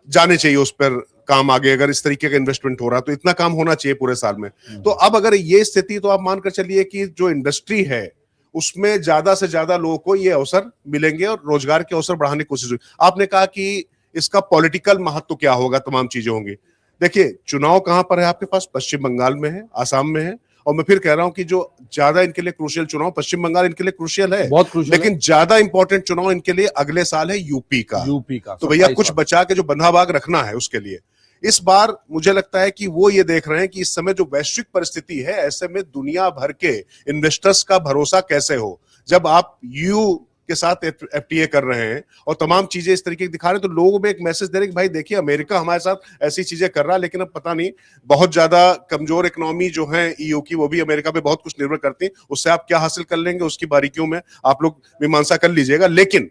जाने चाहिए उस पर काम आगे, अगर इस तरीके का इन्वेस्टमेंट हो रहा है तो इतना काम होना चाहिए पूरे साल में। तो अब अगर ये स्थिति, तो आप मानकर चलिए कि जो इंडस्ट्री है उसमें ज्यादा से ज्यादा लोगों को ये अवसर मिलेंगे और रोजगार के अवसर बढ़ाने की कोशिश हुई। आपने कहा कि इसका पॉलिटिकल महत्व क्या होगा, तमाम चीजें होंगी। देखिए, चुनाव कहां पर है आपके पास? पश्चिम बंगाल में है, आसाम में है, और मैं फिर कह रहा हूं कि जो ज्यादा इनके लिए क्रूशियल चुनाव, पश्चिम बंगाल इनके लिए क्रूशियल है, बहुत क्रूशियल, लेकिन ज्यादा इंपॉर्टेंट चुनाव इनके लिए अगले साल है यूपी का। तो भैया कुछ बचा के जो बंधा बाग रखना है उसके लिए इस बार मुझे लगता है कि वो ये देख रहे हैं कि इस समय जो वैश्विक परिस्थिति है, ऐसे में दुनिया भर के इन्वेस्टर्स का भरोसा कैसे हो। जब आप यू के साथ एफटीए कर रहे हैं और तमाम चीजें इस तरीके की दिखा रहे हैं, तो लोगों में एक मैसेज दे रहे हैं कि भाई देखिए, अमेरिका हमारे साथ ऐसी चीजें कर रहा है, लेकिन अब पता नहीं, बहुत ज्यादा कमजोर इकोनॉमी जो है ईयू की, वो भी अमेरिका पे बहुत कुछ निर्भर करती है। उससे आप क्या हासिल कर लेंगे, उसकी बारीकियों में आप लोग मीमांसा कर लीजिएगा। लेकिन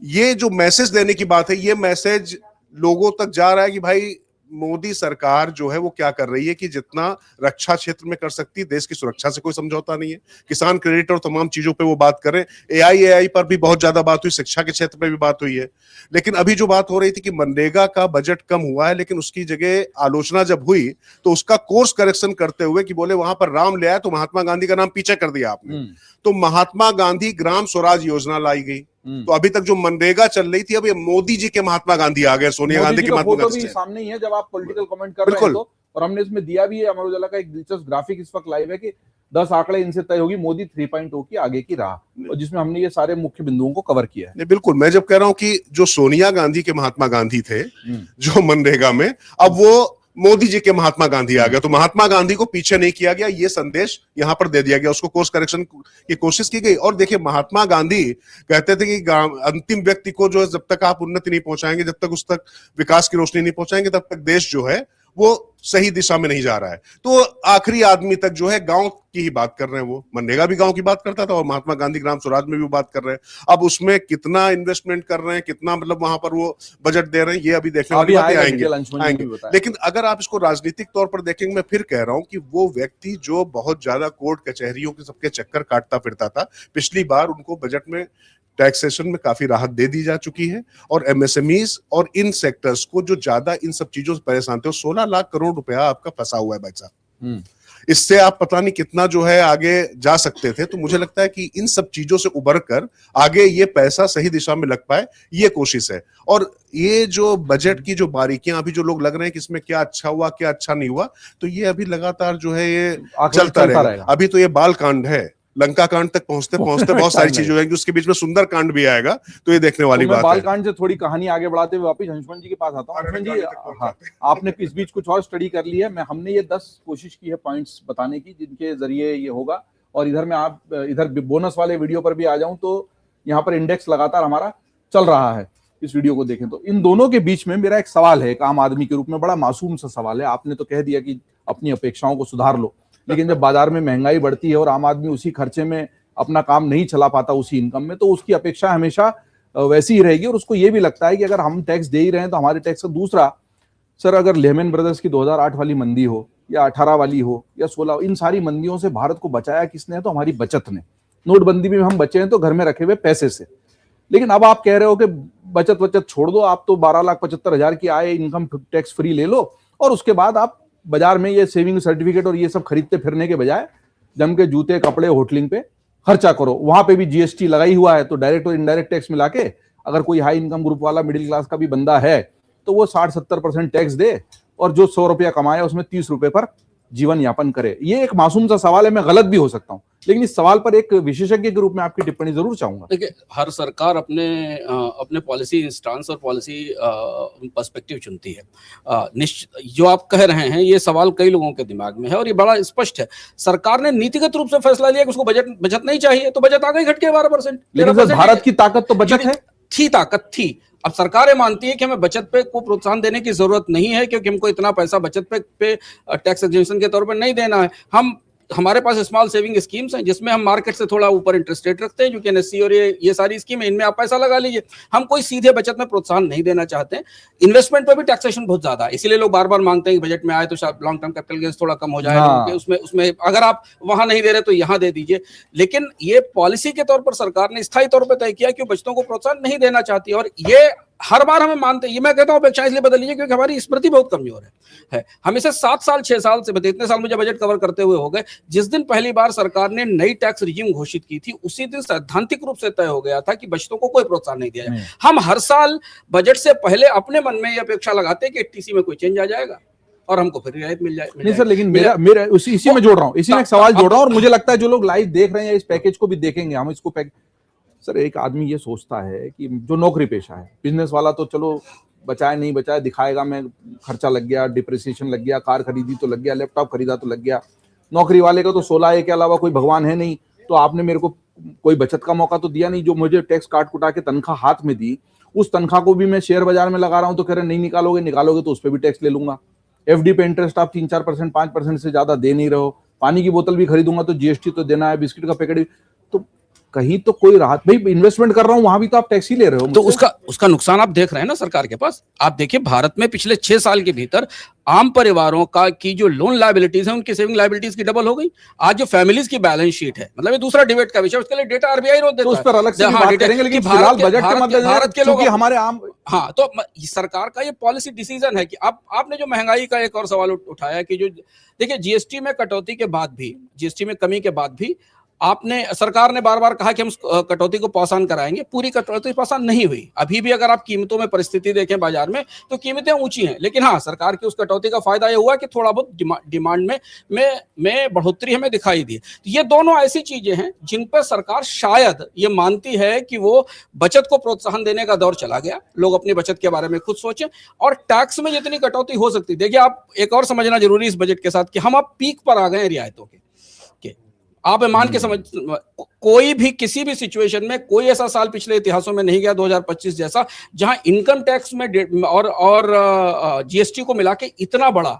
ये जो मैसेज देने की बात है, ये मैसेज लोगों तक जा रहा है कि भाई मोदी सरकार जो है वो क्या कर रही है कि जितना रक्षा क्षेत्र में कर सकती है, देश की सुरक्षा से कोई समझौता नहीं है। किसान क्रेडिट और तमाम चीजों पे वो बात करें, एआई पर भी बहुत ज्यादा बात हुई, शिक्षा के क्षेत्र में भी बात हुई है। लेकिन अभी जो बात हो रही थी कि मनरेगा का बजट कम हुआ है, लेकिन उसकी जगह आलोचना जब हुई तो उसका कोर्स करेक्शन करते हुए कि बोले वहां पर राम ले आया तो महात्मा गांधी का नाम पीछे कर दिया आपने। तो महात्मा गांधी ग्राम स्वराज योजना लाई गई। तो अभी तक जो मनरेगा चल रही थी, अब ये मोदी जी के महात्मा गांधी आ गए, सोनिया गांधी के महात्मा गांधी भी सामने ही है जब आप पॉलिटिकल कमेंट कर रहे हैं तो। और हमने इसमें दिया भी है, अमर उजाला का एक दिलचस्प ग्राफिक इस वक्त लाइव है कि 10 आंकड़े इनसे तय होगी मोदी 3.0 की आगे की राह, और जिसमें हमने ये सारे मुख्य बिंदुओं को कवर किया है। बिल्कुल, मैं जब कह रहा हूं कि जो सोनिया गांधी के महात्मा गांधी थे जो मनरेगा में, अब वो मोदी जी के महात्मा गांधी आ गया। तो महात्मा गांधी को पीछे नहीं किया गया, ये संदेश यहां पर दे दिया गया, उसको कोर्स करेक्शन की कोशिश की गई। और देखिए, महात्मा गांधी कहते थे कि अंतिम व्यक्ति को जो जब तक आप उन्नति नहीं पहुंचाएंगे, जब तक उस तक विकास की रोशनी नहीं पहुंचाएंगे, तब तक देश जो है वो सही दिशा में नहीं जा रहा है। तो आखिरी आदमी तक जो है गांव की ही बात कर रहे हैं। वो मनरेगा भी गांव की बात करता था और महात्मा गांधी ग्राम स्वराज में भी बात कर रहे हैं। अब उसमें कितना इन्वेस्टमेंट कर रहे हैं, कितना मतलब वहां पर वो बजट दे रहे हैं, ये अभी देखने वाली बातें आएंगे। लेकिन अगर आप इसको राजनीतिक तौर पर देखेंगे, मैं फिर कह रहा हूं कि वो व्यक्ति जो बहुत ज्यादा कोर्ट कचहरियों के सबके चक्कर काटता फिरता था, पिछली बार उनको बजट में टैक्सेशन में काफी राहत दे दी जा चुकी है। और एमएसएमईज और इन सेक्टर्स को जो ज्यादा इन सब चीजों से परेशान थे, 16 लाख करोड़ रुपया आपका फंसा हुआ है भाई साहब। इससे आप पता नहीं कितना जो है आगे जा सकते थे। तो मुझे लगता है कि इन सब चीजों से उबर कर आगे ये पैसा सही दिशा में लग पाए, ये कोशिश है। और ये जो बजट की जो बारीकियां अभी जो लोग लग रहे हैं कि इसमें क्या अच्छा हुआ क्या अच्छा नहीं हुआ, तो ये अभी लगातार जो है ये चलता रहेगा। अभी तो ये बाल कांड है, लंका कांड तक पहुंचते पहुंचते बहुत सारी चीजें होंगी, उसके बीच में सुंदर कांड भी आएगा, तो ये देखने वाली बात है। बाल कांड से थोड़ी कहानी आगे बढ़ाते हुए वापस अंशुमन जी के पास आता हूं। अंशुमन जी, हाँ, आपने इस बीच कुछ और स्टडी कर लिया है। हमने ये 10 कोशिश की है पॉइंट्स बताने की जिनके जरिए ये होगा। और इधर मैं आप इधर बोनस वाले वीडियो पर भी आ जाऊं तो यहाँ पर इंडेक्स लगातार हमारा चल रहा है। इस वीडियो को देखें तो इन दोनों के बीच में मेरा एक सवाल है, एक आम आदमी के रूप में बड़ा मासूम सा सवाल है। आपने तो कह दिया कि अपनी अपेक्षाओं को सुधार लो, लेकिन जब बाजार में महंगाई बढ़ती है और आम आदमी उसी खर्चे में अपना काम नहीं चला पाता उसी इनकम में, तो उसकी अपेक्षा हमेशा वैसी ही रहेगी। और उसको ये भी लगता है कि अगर हम टैक्स दे ही रहे हैं तो हमारे टैक्स का दूसरा सर अगर लेहमैन ब्रदर्स की 2008 वाली मंदी हो या 18 वाली हो या 16, इन सारी मंदियों से भारत को बचाया किसने? तो हमारी बचत ने। नोटबंदी में हम बचे हैं तो घर में रखे हुए पैसे से। लेकिन अब आप कह रहे हो कि बचत छोड़ दो, आप तो 12,75,000 की आय इनकम टैक्स फ्री ले लो और उसके बाद आप बाजार में ये सेविंग सर्टिफिकेट और ये सब खरीदते फिरने के बजाय जम के जूते कपड़े होटलिंग पे खर्चा करो। वहां पे भी जीएसटी लगाई हुआ है, तो डायरेक्ट और इनडायरेक्ट टैक्स मिला के अगर कोई हाई इनकम ग्रुप वाला मिडिल क्लास का भी बंदा है तो वो 60-70% टैक्स दे और जो 100 रुपया कमाए उसमें 30 रुपए पर जीवन यापन करे। ये एक मासूम सा सवाल है, मैं गलत भी हो सकता हूं, लेकिन इस सवाल पर एक विशेषज्ञ के रूप में आपकी टिप्पणी जरूर चाहूंगा। देखिए, हर सरकार अपने पॉलिसी स्टांस और पॉलिसी पर्सपेक्टिव चुनती है। जो आप कह रहे हैं ये सवाल कई लोगों के दिमाग में है और ये बड़ा स्पष्ट है। सरकार ने नीतिगत रूप से फैसला लिया कि उसको बचत नहीं चाहिए, तो बचत आ गई घट के 12%। लेकिन सर भारत की ताकत तो बचत है। ताकत थी। अब सरकारें मानती है कि हमें बचत पे को प्रोत्साहन देने की जरूरत नहीं है, क्योंकि हमको इतना पैसा बचत पे टैक्स एग्जेम्पशन के तौर पर नहीं देना है। हमारे पास स्मॉल सेविंग स्कीम्स हैं जिसमें हम मार्केट से थोड़ा ऊपर इंटरेस्ट रेट रखते हैं, जो कि एनएससी और ये सारी स्कीम है, इनमें आप पैसा लगा लीजिए। हम कोई सीधे बचत में प्रोत्साहन नहीं देना चाहते हैं। इन्वेस्टमेंट पर भी टैक्सेशन बहुत ज्यादा है, इसीलिए लोग बार बार मांगते हैं कि बजट में आए तो लॉन्ग टर्म कैपिटल गेन्स थोड़ा कम हो जाए। हाँ। उसमें अगर आप वहां नहीं दे रहे तो यहाँ दे दीजिए। लेकिन ये पॉलिसी के तौर पर सरकार ने स्थायी तौर पर तय किया कि बचतों को प्रोत्साहन नहीं देना चाहती, और ये हर बार हमें मानते हैं। ये मैं कहता हूं अपेक्षा इसलिए बदल लीजिए क्योंकि हमारी स्मृति बहुत कमजोर है। हम इसे 7 साल 6 साल से इतने साल मुझे बजट कवर करते हुए हो गए। जिस दिन पहली बार सरकार ने नई टैक्स रिजीम घोषित की थी उसी दिन सैद्धांतिक रूप से तय हो गया था कि बचतों को कोई प्रोत्साहन नहीं दिया जाए। हम हर साल बजट से पहले अपने मन में ये अपेक्षा लगाते हैं कि टीसी में कोई चेंज आ जाएगा और हमको फिर रियायत मिल जाए। नहीं सर, लेकिन मेरा इसी में जोड़ रहा हूँ, इसी में एक सवाल जोड़ रहा हूँ, और मुझे लगता है जो लोग लाइव देख रहे हैं इस पैकेज को भी देखेंगे, हम इसको सर एक आदमी ये सोचता है कि जो नौकरी पेशा है, बिजनेस वाला तो चलो बचाए नहीं बचाए दिखाएगा, मैं खर्चा लग गया, डिप्रिसिएशन लग गया, कार खरीदी तो लग गया, लैपटॉप खरीदा तो लग गया। नौकरी वाले का तो 16 के अलावा कोई भगवान है नहीं, तो आपने मेरे को कोई बचत का मौका तो दिया नहीं। जो मुझे टैक्स काट कुटा के तनख्वाह हाथ में दी, उस तनख्वाह को भी मैं शेयर बाजार में लगा रहा हूं, तो कह रहे नहीं निकालोगे तो उस पर भी टैक्स ले लूंगा। एफडी पे इंटरेस्ट आप 3-4%, 5% से ज्यादा दे नहीं रहे हो। पानी की बोतल भी खरीदूंगा तो जीएसटी तो देना है, बिस्किट का पैकेट भी, तो कहीं तो कोई राहत। भाई इन्वेस्टमेंट कर रहा हूं वहां भी तो आप टैक्स ही ले रहे हो। तो उसका नुकसान आप देख रहे हैं ना सरकार के पास। आप देखिए भारत में पिछले 6 साल के भीतर आम परिवारों का की जो लोन लायबिलिटीज है उनकी सेविंग लायबिलिटीज की डबल हो गई। आज जो फैमिलीज की बैलेंस शीट है, मतलब ये दूसरा डिबेट का विषय, उसके लिए डेटा आरबीआई रोज देता है, तो उस पर अलग से बात करेंगे, लेकिन फिलहाल बजट के मद्देनजर भारत के लोग हमारे आम, हाँ, तो सरकार का ये पॉलिसी डिसीजन है कि आपने जो महंगाई का एक और सवाल उठाया कि जो देखिए जीएसटी में कटौती के बाद भी, जीएसटी में कमी के बाद भी सरकार ने बार बार कहा कि हम कटौती को पास ऑन कराएंगे। पूरी कटौती पास ऑन नहीं हुई। अभी भी अगर आप कीमतों में परिस्थिति देखें बाजार में तो कीमतें ऊंची हैं, लेकिन हाँ, सरकार की उस कटौती का फायदा यह हुआ कि थोड़ा बहुत डिमांड में बढ़ोतरी हमें दिखाई दी। तो ये दोनों ऐसी चीजें हैं जिन पर सरकार शायद ये मानती है कि वो बचत को प्रोत्साहन देने का दौर चला गया, लोग अपनी बचत के बारे में खुद सोचें, और टैक्स में जितनी कटौती हो सकती। देखिए, आप एक और समझना जरूरी इस बजट के साथ कि हम अब पीक पर आ गए हैं रियायतों के। आप मान के समझ, कोई भी किसी भी सिचुएशन में कोई ऐसा साल पिछले इतिहासों में नहीं गया 2025 जैसा जहां इनकम टैक्स में और जीएसटी को मिला के इतना बड़ा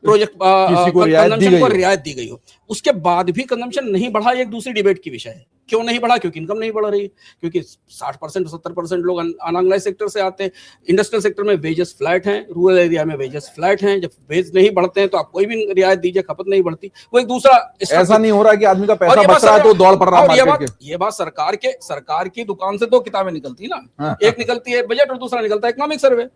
प्रोजेक्ट कंजम्पशन को रियायत दी गई हो। उसके बाद भी कंजम्पशन नहीं बढ़ा, एक दूसरी डिबेट की विषय है। क्यों नहीं बढ़ा? क्योंकि इनकम नहीं बढ़ रही, क्योंकि 60% 70% लोग अनऑर्गेनाइज्ड सेक्टर से आते हैं। इंडस्ट्रियल सेक्टर में वेजेस फ्लैट हैं, रूरल एरिया में वेजेस फ्लैट हैं। जब वेज नहीं बढ़ते हैं तो आप कोई भी रियायत दीजिए, खपत नहीं बढ़ती। वो एक दूसरा, ऐसा नहीं हो रहा कि आदमी का पैसा बच रहा है तो दौड़ पड़ रहा है। ये बात सरकार की दुकान से 2 किताबें निकलती है ना, एक निकलती है बजट और दूसरा निकलता है इकोनॉमिक सर्वे।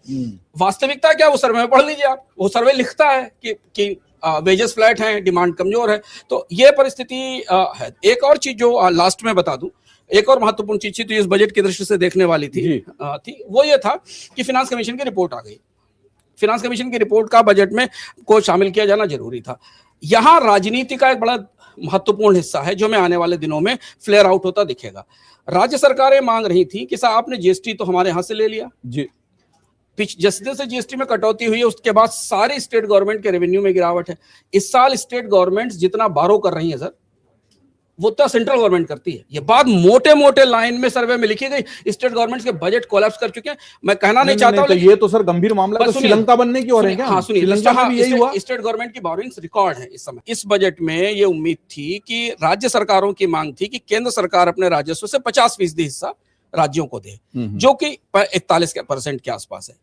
वास्तविकता क्या, वो सर्वे में पढ़ लीजिए आप। वो सर्वे लिखता है कि वेजेस फ्लैट हैं, डिमांड कमजोर है। तो ये परिस्थिति है। एक और चीज जो लास्ट में बता दूं, एक और महत्वपूर्ण चीज थी तो इस बजट की दृष्टि से देखने वाली थी वो ये था कि फिनांस कमीशन की रिपोर्ट आ गई। फिनांस कमीशन की रिपोर्ट का बजट में को शामिल किया जाना जरूरी था। यहां राजनीति का एक बड़ा महत्वपूर्ण हिस्सा है जो हमें आने वाले दिनों में फ्लेयर आउट होता दिखेगा। राज्य सरकारें मांग रही थी कि साहब आपने जीएसटी तो हमारे यहां से ले लिया जी, जिस दिन से जीएसटी में कटौती हुई है उसके बाद सारी स्टेट गवर्नमेंट के रेवेन्यू में गिरावट है। इस साल स्टेट गवर्नमेंट जितना बारो कर रही है सर, वो तो सेंट्रल गवर्नमेंट करती है। ये बात मोटे मोटे लाइन में सर्वे में लिखी गई। स्टेट गवर्नमेंट के बजट कोलैप्स कर चुके हैं। मैं कहना नहीं चाहता हूं, तो ये तो सर गंभीर मामला है। तो श्रीलंका बनने की हो रही है क्या? हाँ, सुनिए, श्रीलंका में भी यही हुआ। स्टेट गवर्नमेंट की बोरोइंग्स रिकॉर्ड है इस समय। इस बजट में ये उम्मीद थी कि राज्य सरकारों की मांग थी कि केंद्र सरकार अपने राजस्व से 50% हिस्सा राज्यों को दे, जो कि 41% के आसपास है।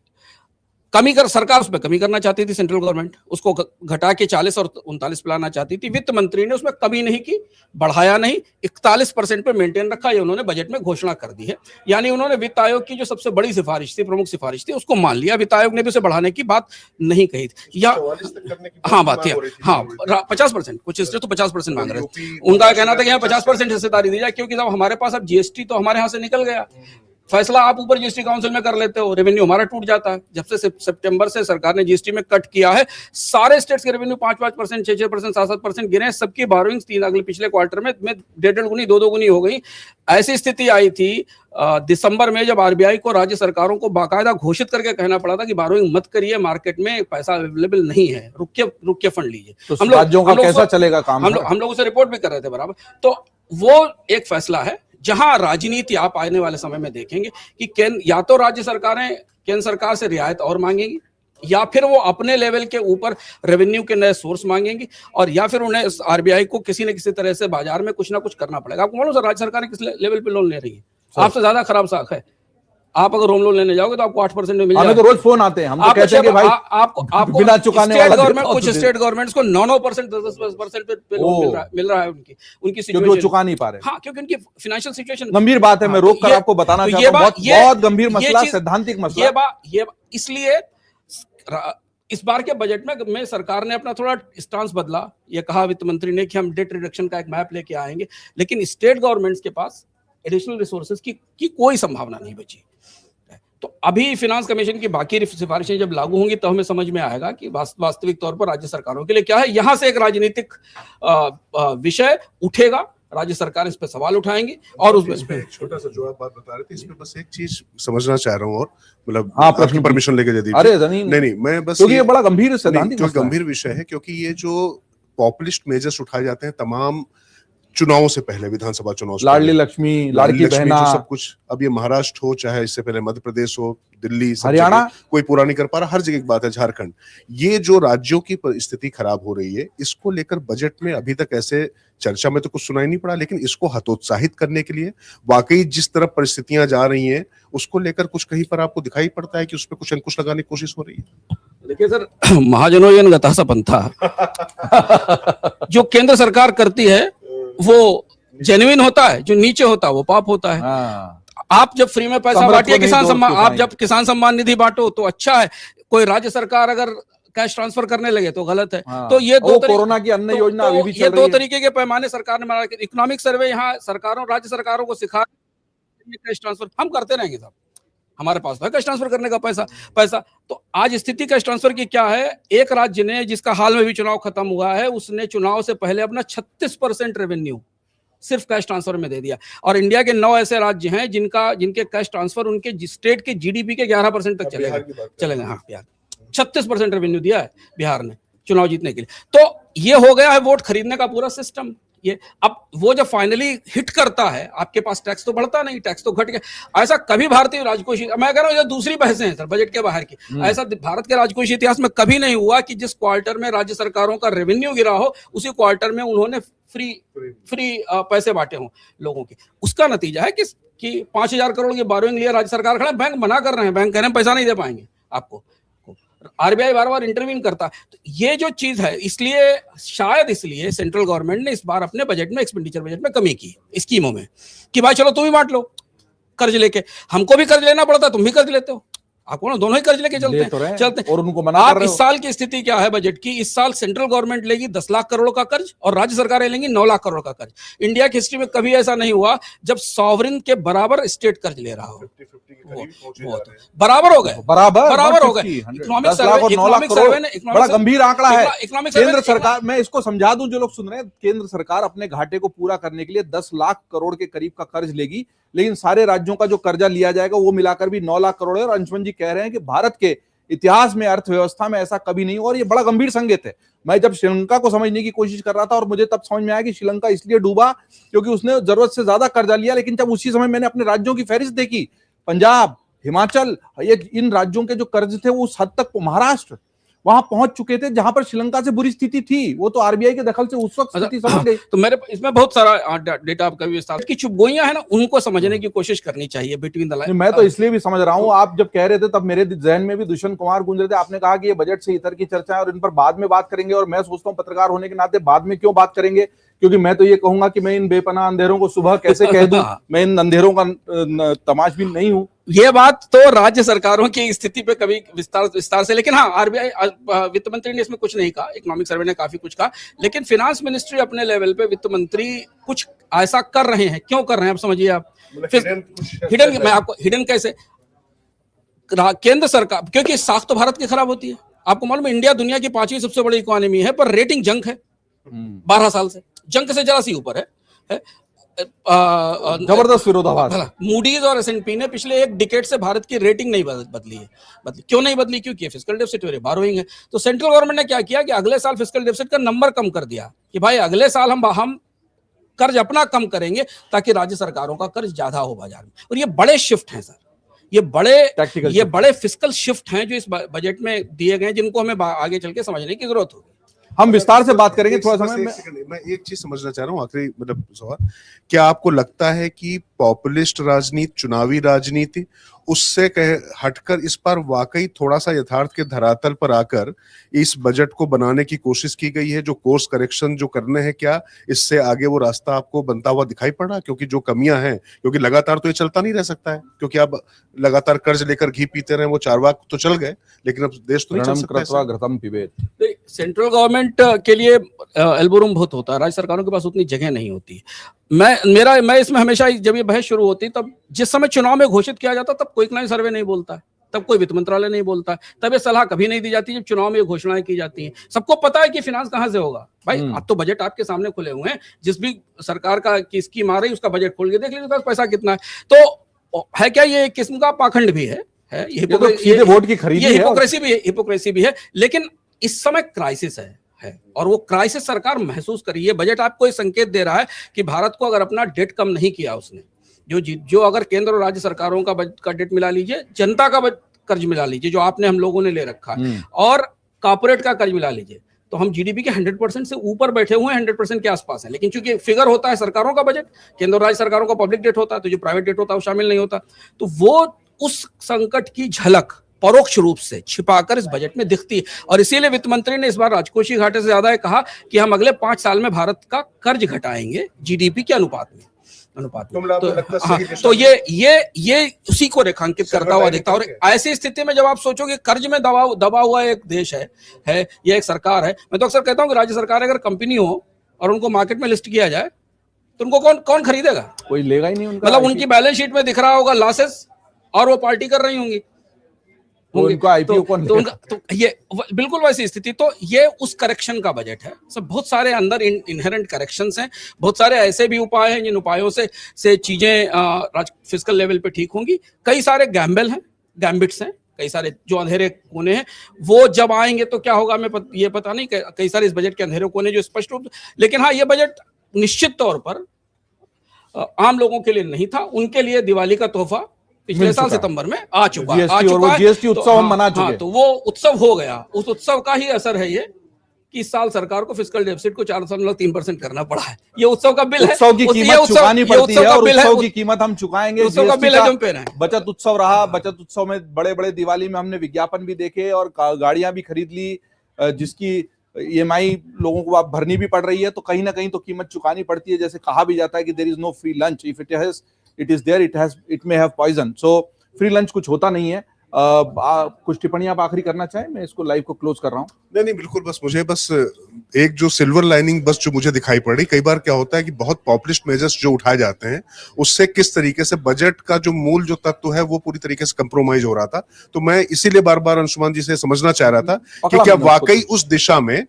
सरकार उसमें कमी करना चाहती थी, सेंट्रल गवर्नमेंट उसको घटा के 40 और 39 पे लाना चाहती थी। वित्त मंत्री ने उसमें कमी नहीं की, बढ़ाया नहीं, 41% पे मेंटेन रखा। ये उन्होंने बजट में घोषणा कर दी है। यानी उन्होंने वित्त आयोग की जो सबसे बड़ी सिफारिश थी, प्रमुख सिफारिश थी, उसको मान लिया। वित्त आयोग ने भी उसे बढ़ाने की बात नहीं कही थी। या हाँ बात है, हाँ 50%, कुछ स्टेट तो 50% मांग रहे थे। उनका कहना था कि यहाँ 50% हिस्सेदारी दी जाए, क्योंकि जब हमारे पास अब जीएसटी तो हमारे यहाँ से निकल गया, फैसला आप ऊपर जीएसटी काउंसिल में कर लेते हो, रेवेन्यू हमारा टूट जाता है। जब से सितंबर से सरकार ने जीएसटी में कट किया है, सारे स्टेट्स के रेवेन्यू 5-5%, 6-6%, 7-7% गिरे। सबकी बोरोइंग्स पिछले क्वार्टर में 1.5 गुनी 2 गुनी हो गई। ऐसी स्थिति आई थी दिसंबर में, जब आरबीआई को राज्य सरकारों को बाकायदा घोषित करके कहना पड़ा था कि बोरोइंग मत करिए, मार्केट में पैसा अवेलेबल नहीं है, रुक के फंड लीजिए। तो हम राज्यों का कैसा चलेगा काम? हम लोग उसे रिपोर्ट भी कर रहे थे बराबर। तो वो एक फैसला है जहां राजनीति आप आने वाले समय में देखेंगे कि या तो राज्य सरकारें केंद्र सरकार से रियायत और मांगेंगी, या फिर वो अपने लेवल के ऊपर रेवेन्यू के नए सोर्स मांगेंगी, और या फिर उन्हें आरबीआई को किसी न किसी तरह से बाजार में कुछ ना कुछ करना पड़ेगा। आपको मालूम है राज्य सरकारें किस लेवल पे लोन ले रही है? आपसे ज्यादा खराब साख है। आप अगर होम लोन लेने जाओगे तो आपको 8% में मिल जाएगा। हमें तो रोज फोन आते हैं, हम तो कहते हैं कि भाई आपको बिना चुकाने वाला गवर्नमेंट, कुछ स्टेट गवर्नमेंट्स को 9% 10% पे लोन मिल रहा है उनकी क्योंकि वो चुका नहीं पा रहे। हाँ, क्योंकि उनकी फाइनेंशियल सिचुएशन गंभीर बात है। मैं रोक कर आपको बताना चाहता हूँ, बहुत गंभीर मसला, सैद्धांतिक मसला। ये इसलिए इस बार के बजट में सरकार ने अपना थोड़ा स्टांस बदला। ये कहा वित्त मंत्री ने कि हम डेट रिडक्शन का एक मैप लेके आएंगे, लेकिन स्टेट गवर्नमेंट्स के पास एडिशनल रिसोर्सेज की कोई संभावना नहीं बची। तो अभी फिनांस कमीशन की बाकी सिफारिशें जब लागू होंगी तो हमें समझ में आएगा कि वास्तविक तौर पर राज्य सरकारों के लिए क्या है। यहां से एक राजनीतिक विषय उठेगा, राज्य सरकार इस पे सवाल उठाएंगी। और उसमें छोटा सा जो आप बात बता रहे थे, इसमें बस एक चीज समझना चाह रहा हूँ, और मतलब हाँ, आपकी परमिशन लेके दे अरे नहीं, मैं बस क्योंकि ये बड़ा गंभीर सैद्धांतिक गंभीर विषय है, क्योंकि ये जो पॉपुलिस्ट मेजर्स उठाए जाते हैं तमाम चुनावों से पहले, विधानसभा चुनाव से, लाडली लक्ष्मी, लाड़की बहना, सब कुछ, अब ये महाराष्ट्र हो, चाहे इससे पहले मध्य प्रदेश हो, दिल्ली, हरियाणा, कोई पूरा नहीं कर पा रहा, हर जगह की बात है, झारखंड, ये जो राज्यों की स्थिति खराब हो रही है, इसको लेकर बजट में अभी तक ऐसे चर्चा में तो कुछ सुनाई नहीं पड़ा, लेकिन इसको हतोत्साहित करने के लिए वाकई जिस तरफ परिस्थितियां जा रही हैं उसको लेकर कुछ कहीं पर आपको दिखाई पड़ता है कि उसपे कुछ अंकुश लगाने की कोशिश हो रही है? देखिए सर, महाजनोयन गतः पंथा जो केंद्र सरकार करती है वो जेन्युइन होता है, जो नीचे होता है वो पाप होता है। आप जब फ्री में पैसा बांटिए, किसान सम्मान, आप जब किसान सम्मान निधि बांटो तो अच्छा है। कोई राज्य सरकार अगर कैश ट्रांसफर करने लगे तो गलत है। तो ये कोरोना की अन्न योजना अभी भी चल रही है। ये 2 तरीके के पैमाने सरकार ने बनाया। इकोनॉमिक सर्वे यहाँ सरकारों, राज्य सरकारों को सिखा कैश ट्रांसफर हम करते रहेंगे साहब, हमारे पास है कैश ट्रांसफर करने का पैसा। तो आज स्थिति कैश ट्रांसफर की क्या है? एक राज्य ने, जिसका हाल में भी चुनाव खत्म हुआ है, उसने चुनाव से पहले अपना 36% रेवेन्यू सिर्फ कैश ट्रांसफर में दे दिया। और इंडिया के 9 ऐसे राज्य हैं जिनके कैश ट्रांसफर उनके स्टेट के जीडीपी के 11% तक चले गए। हाँ, बिहार 36% रेवेन्यू दिया है बिहार ने चुनाव जीतने के लिए। तो ये हो गया है वोट खरीदने का पूरा सिस्टम। ये अब वो जब फाइनली हिट करता है, आपके पास टैक्स तो बढ़ता नहीं, टैक्स तो घट गया। ऐसा कभी भारतीय राजकोषीय, मैं कह रहा हूँ ये दूसरी बहसें हैं सर बजट के बाहर की, ऐसा भारत के राजकोषीय इतिहास में कभी नहीं हुआ कि जिस क्वार्टर में राज्य सरकारों का रेवेन्यू गिरा हो उसी क्वार्टर में उन्होंने फ्री पैसे बांटे हों लोगों के। उसका नतीजा है कि 5,000 करोड़ की बोरोइंग लिए राज्य सरकार खड़ा, बैंक मना कर रहे हैं, बैंक कह रहे हैं पैसा नहीं दे पाएंगे आपको, आरबीआई बार बार इंटरवीन करता। तो ये जो चीज है, इसलिए शायद इसलिए सेंट्रल गवर्नमेंट ने इस बार अपने बजट में, एक्सपेंडिचर बजट में कमी की स्कीमों में, कि भाई चलो तुम भी बांट लो कर्ज लेके, हमको भी कर्ज लेना पड़ता, तुम भी कर्ज लेते हो, आपको ना दोनों ही कर्ज लेके चलते हैं। और उनको मना आप कर रहे हो। इस साल की स्थिति क्या है बजट की? इस साल सेंट्रल गवर्नमेंट लेगी 10 लाख करोड़ का कर्ज और राज्य सरकारें लेंगी 9 लाख करोड़ का कर्ज। इंडिया की हिस्ट्री में कभी ऐसा नहीं हुआ जब सॉवरिन के बराबर स्टेट कर्ज ले रहा हो। बराबर हो गए, बराबर हो गए। इकोनॉमिक सर्वे ने बड़ा गंभीर आंकड़ा है। केंद्र सरकार, मैं इसको समझा दूं जो लोग सुन रहे हैं, केंद्र सरकार अपने घाटे को पूरा करने के लिए 10 लाख करोड़ के करीब का कर्ज लेगी, लेकिन सारे राज्यों का जो कर्जा लिया जाएगा वो मिलाकर भी 9 लाख करोड़ है। और अंशुमन जी कह रहे हैं कि भारत के इतिहास में, अर्थव्यवस्था में ऐसा कभी नहीं हुआ, और ये बड़ा गंभीर संकेत है। मैं जब श्रीलंका को समझने की कोशिश कर रहा था और मुझे तब समझ में आया कि श्रीलंका इसलिए डूबा क्योंकि उसने जरूरत से ज्यादा कर्जा लिया, लेकिन जब उसी समय मैंने अपने राज्यों की फहरिस्त देखी, पंजाब, हिमाचल, ये इन राज्यों के जो कर्ज थे वो उस हद तक, महाराष्ट्र, वहां पहुंच चुके थे जहां पर श्रीलंका से बुरी स्थिति थी। वो तो आरबीआई के दखल से उस वक्त स्थिति समझ गई। तो मेरे इसमें बहुत सारा डेटा आपका भी विस्तार की चुपगोइयां है ना, उनको समझने की कोशिश करनी चाहिए बिटवीन द लाइन। मैं तो इसलिए भी समझ रहा हूं, आप जब कह रहे थे तब मेरे जहन में भी दुष्यंत कुमार गूंज रहे थे। आपने कहा कि ये बजट से इतर की चर्चा है और इन पर बाद में बात करेंगे, और मैं सोचता हूं पत्रकार होने के नाते बाद में क्यों बात करेंगे, क्योंकि मैं तो ये कहूंगा कि मैं इन बेपनाह अंधेरों को सुबह कैसे कह दूं, मैं इन अंधेरों का तमाशबीन नहीं हूं। ये बात तो राज्य सरकारों की स्थिति पे कभी विस्तार से, लेकिन हाँ, आरबीआई वित्त मंत्री ने इसमें कुछ नहीं कहा, इकोनॉमिक सर्वे ने काफी कुछ कहा, लेकिन फिनांस मिनिस्ट्री अपने लेवल पे वित्त मंत्री कुछ ऐसा कर रहे हैं। क्यों कर रहे हैं आप समझिए। आप हिडन, मैं आपको हिडन कैसे, केंद्र सरकार, क्योंकि साख तो भारत की खराब होती है। आपको मालूम है इंडिया दुनिया की 5वीं सबसे बड़ी इकोनॉमी है, पर रेटिंग जंक है 12 साल से, जंक से जरा सी ऊपर है। जबरदस्त विरोधाभास। मूडीज और एसएनपी ने पिछले एक डिकेड से भारत की रेटिंग नहीं बदली है। क्यों नहीं बदली? क्योंकि फिस्कल डेफिसिट और बारोइंग है। तो सेंट्रल गवर्नमेंट ने क्या किया कि अगले साल फिस्कल डेफिसिट का नंबर कम कर दिया कि भाई अगले साल हम कर्ज अपना कम करेंगे ताकि राज्य सरकारों का कर्ज ज्यादा हो बाजार में। और ये बड़े शिफ्ट हैं सर, ये बड़े फिस्कल शिफ्ट हैं जो इस बजट में दिए गए, जिनको हमें आगे चल के समझने की जरूरत होगी। हम विस्तार से बात करेंगे थोड़ा समय में। मैं एक चीज समझना चाह रहा हूँ, आखिरी मतलब सवाल, क्या आपको लगता है कि पॉपुलिस्ट राजनीति, चुनावी राजनीति, उससे हटकर इस पर वाकई थोड़ा सा यथार्थ के धरातल पर आकर इस बजट को बनाने की कोशिश की गई है? जो कोर्स करेक्शन जो करने हैं, क्या इससे आगे वो रास्ता आपको बनता हुआ दिखाई पड़ रहा? क्योंकि जो कमियां हैं, क्योंकि लगातार तो ये चलता नहीं रह सकता है, क्योंकि आप लगातार कर्ज लेकर घी पीते रहे, वो चारवाक तो चल गए, लेकिन अब देश तो नहीं चल सकता। सेंट्रल गवर्नमेंट के लिए एल्बो रूम बहुत होता है, राज्य सरकारों के पास उतनी जगह नहीं होती। मैं इसमें हमेशा जब ये बहस शुरू होती, तब जिस समय चुनाव में घोषित किया जाता तब कोई इकोनॉमिक सर्वे नहीं बोलता है, तब कोई वित्त मंत्रालय नहीं बोलता है, तब ये सलाह कभी नहीं दी जाती जब चुनाव में ये घोषणाएं की जाती हैं। सबको पता है कि फिनांस कहां से होगा भाई। अब तो बजट आपके सामने खुले हुए हैं, जिस भी सरकार का की स्कीम आ रही है उसका बजट खोल के देख लीजिए पैसा कितना है। तो है क्या, ये एक किस्म का पाखंड भी है, ये वोट की खरीदी है, हिपोक्रेसी भी है। लेकिन इस समय क्राइसिस है और वो क्राइसिस सरकार महसूस कर रही है। बजट आपको एक संकेत दे रहा है कि भारत को अगर अपना डेट कम नहीं किया उसने, जो अगर केंद्र और राज्य सरकारों का डेट मिला लीजिए, जनता का कर्ज मिला लीजिए जो आपने हम लोगों ने ले रखा है, और कॉर्पोरेट का कर्ज मिला लीजिए, तो हम जीडीपी के 100% से ऊपर बैठे हुए हैं, 100% के आसपास है। लेकिन चूंकि फिगर होता है सरकारों का बजट, केंद्र और राज्य सरकारों का पब्लिक डेट होता है, तो जो प्राइवेट डेट होता है वो शामिल नहीं होता। तो वो उस संकट की झलक परोक्ष रूप से छिपाकर इस बजट में दिखती है। और इसीलिए वित्त मंत्री ने इस बार राजकोषीय घाटे से ज्यादा कहा कि हम अगले 5 साल में भारत का कर्ज घटाएंगे जीडीपी के अनुपात में। तो ये उसी को रेखांकित करता हुआ दिखता है। और ऐसी स्थिति में जब आप सोचोगे कर्ज में दबा हुआ एक देश है ये एक सरकार है, मैं तो अक्सर कहता हूं कि राज्य सरकार अगर कंपनी हो और उनको मार्केट में लिस्ट किया जाए तो उनको कौन खरीदेगा? कोई लेगा ही नहीं उनका। मतलब उनकी बैलेंस शीट में दिख रहा होगा लॉसेस और वो पार्टी कर रही होंगी, उनका आईपीओ कौन तो ये बिल्कुल वैसी स्थिति। तो ये उस करेक्शन का बजट है। सब बहुत सारे अंदर इनहेरेंट करेक्शंस हैं, बहुत सारे ऐसे भी उपाय हैं जिन उपायों से चीजें फिस्कल लेवल पे ठीक होंगी। कई सारे गैम्बिट्स हैं, कई सारे जो अंधेरे कोने हैं वो जब आएंगे तो क्या होगा हमें ये पता नहीं। कई सारे इस बजट के अंधेरे कोने जो स्पष्ट रूप, लेकिन हाँ, ये बजट निश्चित तौर पर आम लोगों के लिए नहीं था, उनके लिए दिवाली का तोहफा पिछले साल सितंबर में आ चुका है। जीएसटी उत्सव हम मना चुके। तो वो उत्सव हो गया, उस उत्सव का ही असर है ये कि इस साल सरकार को फिस्कल डेफिसिट को 4.3% करना पड़ा है। ये उत्सव का बिल है, उत्सव की कीमत चुकानी पड़ती है और उत्सव की कीमत हम चुकाएंगे। उत्सव का बिल है जो पे रहे। बचत उत्सव रहा, बचत उत्सव में बड़े दिवाली में हमने विज्ञापन भी देखे और गाड़ियां भी खरीद ली जिसकी ईएमआई लोगों को आप भरनी भी पड़ रही है। तो कहीं ना कहीं तो कीमत चुकानी पड़ती है। जैसे कहा भी जाता है कि there is no free lunch, if it is there it may have poison. So free lunch कुछ होता नहीं है। कुछ टिप्पणियां आप आखिरी करना चाहें? मैं इसको लाइव को क्लोज कर रहा हूं। नहीं बिल्कुल, मुझे एक जो सिल्वर लाइनिंग जो मुझे दिखाई पड़ रही, कई बार क्या होता है कि बहुत पॉपुलिस्ट मेजर्स जो उठाए जाते हैं उससे किस तरीके से बजट का जो मूल जो तत्व है वो पूरी तरीके से कंप्रोमाइज हो रहा था। तो मैं इसीलिए बार बार अंशुमान जी से समझना चाह रहा था कि क्या वाकई उस दिशा में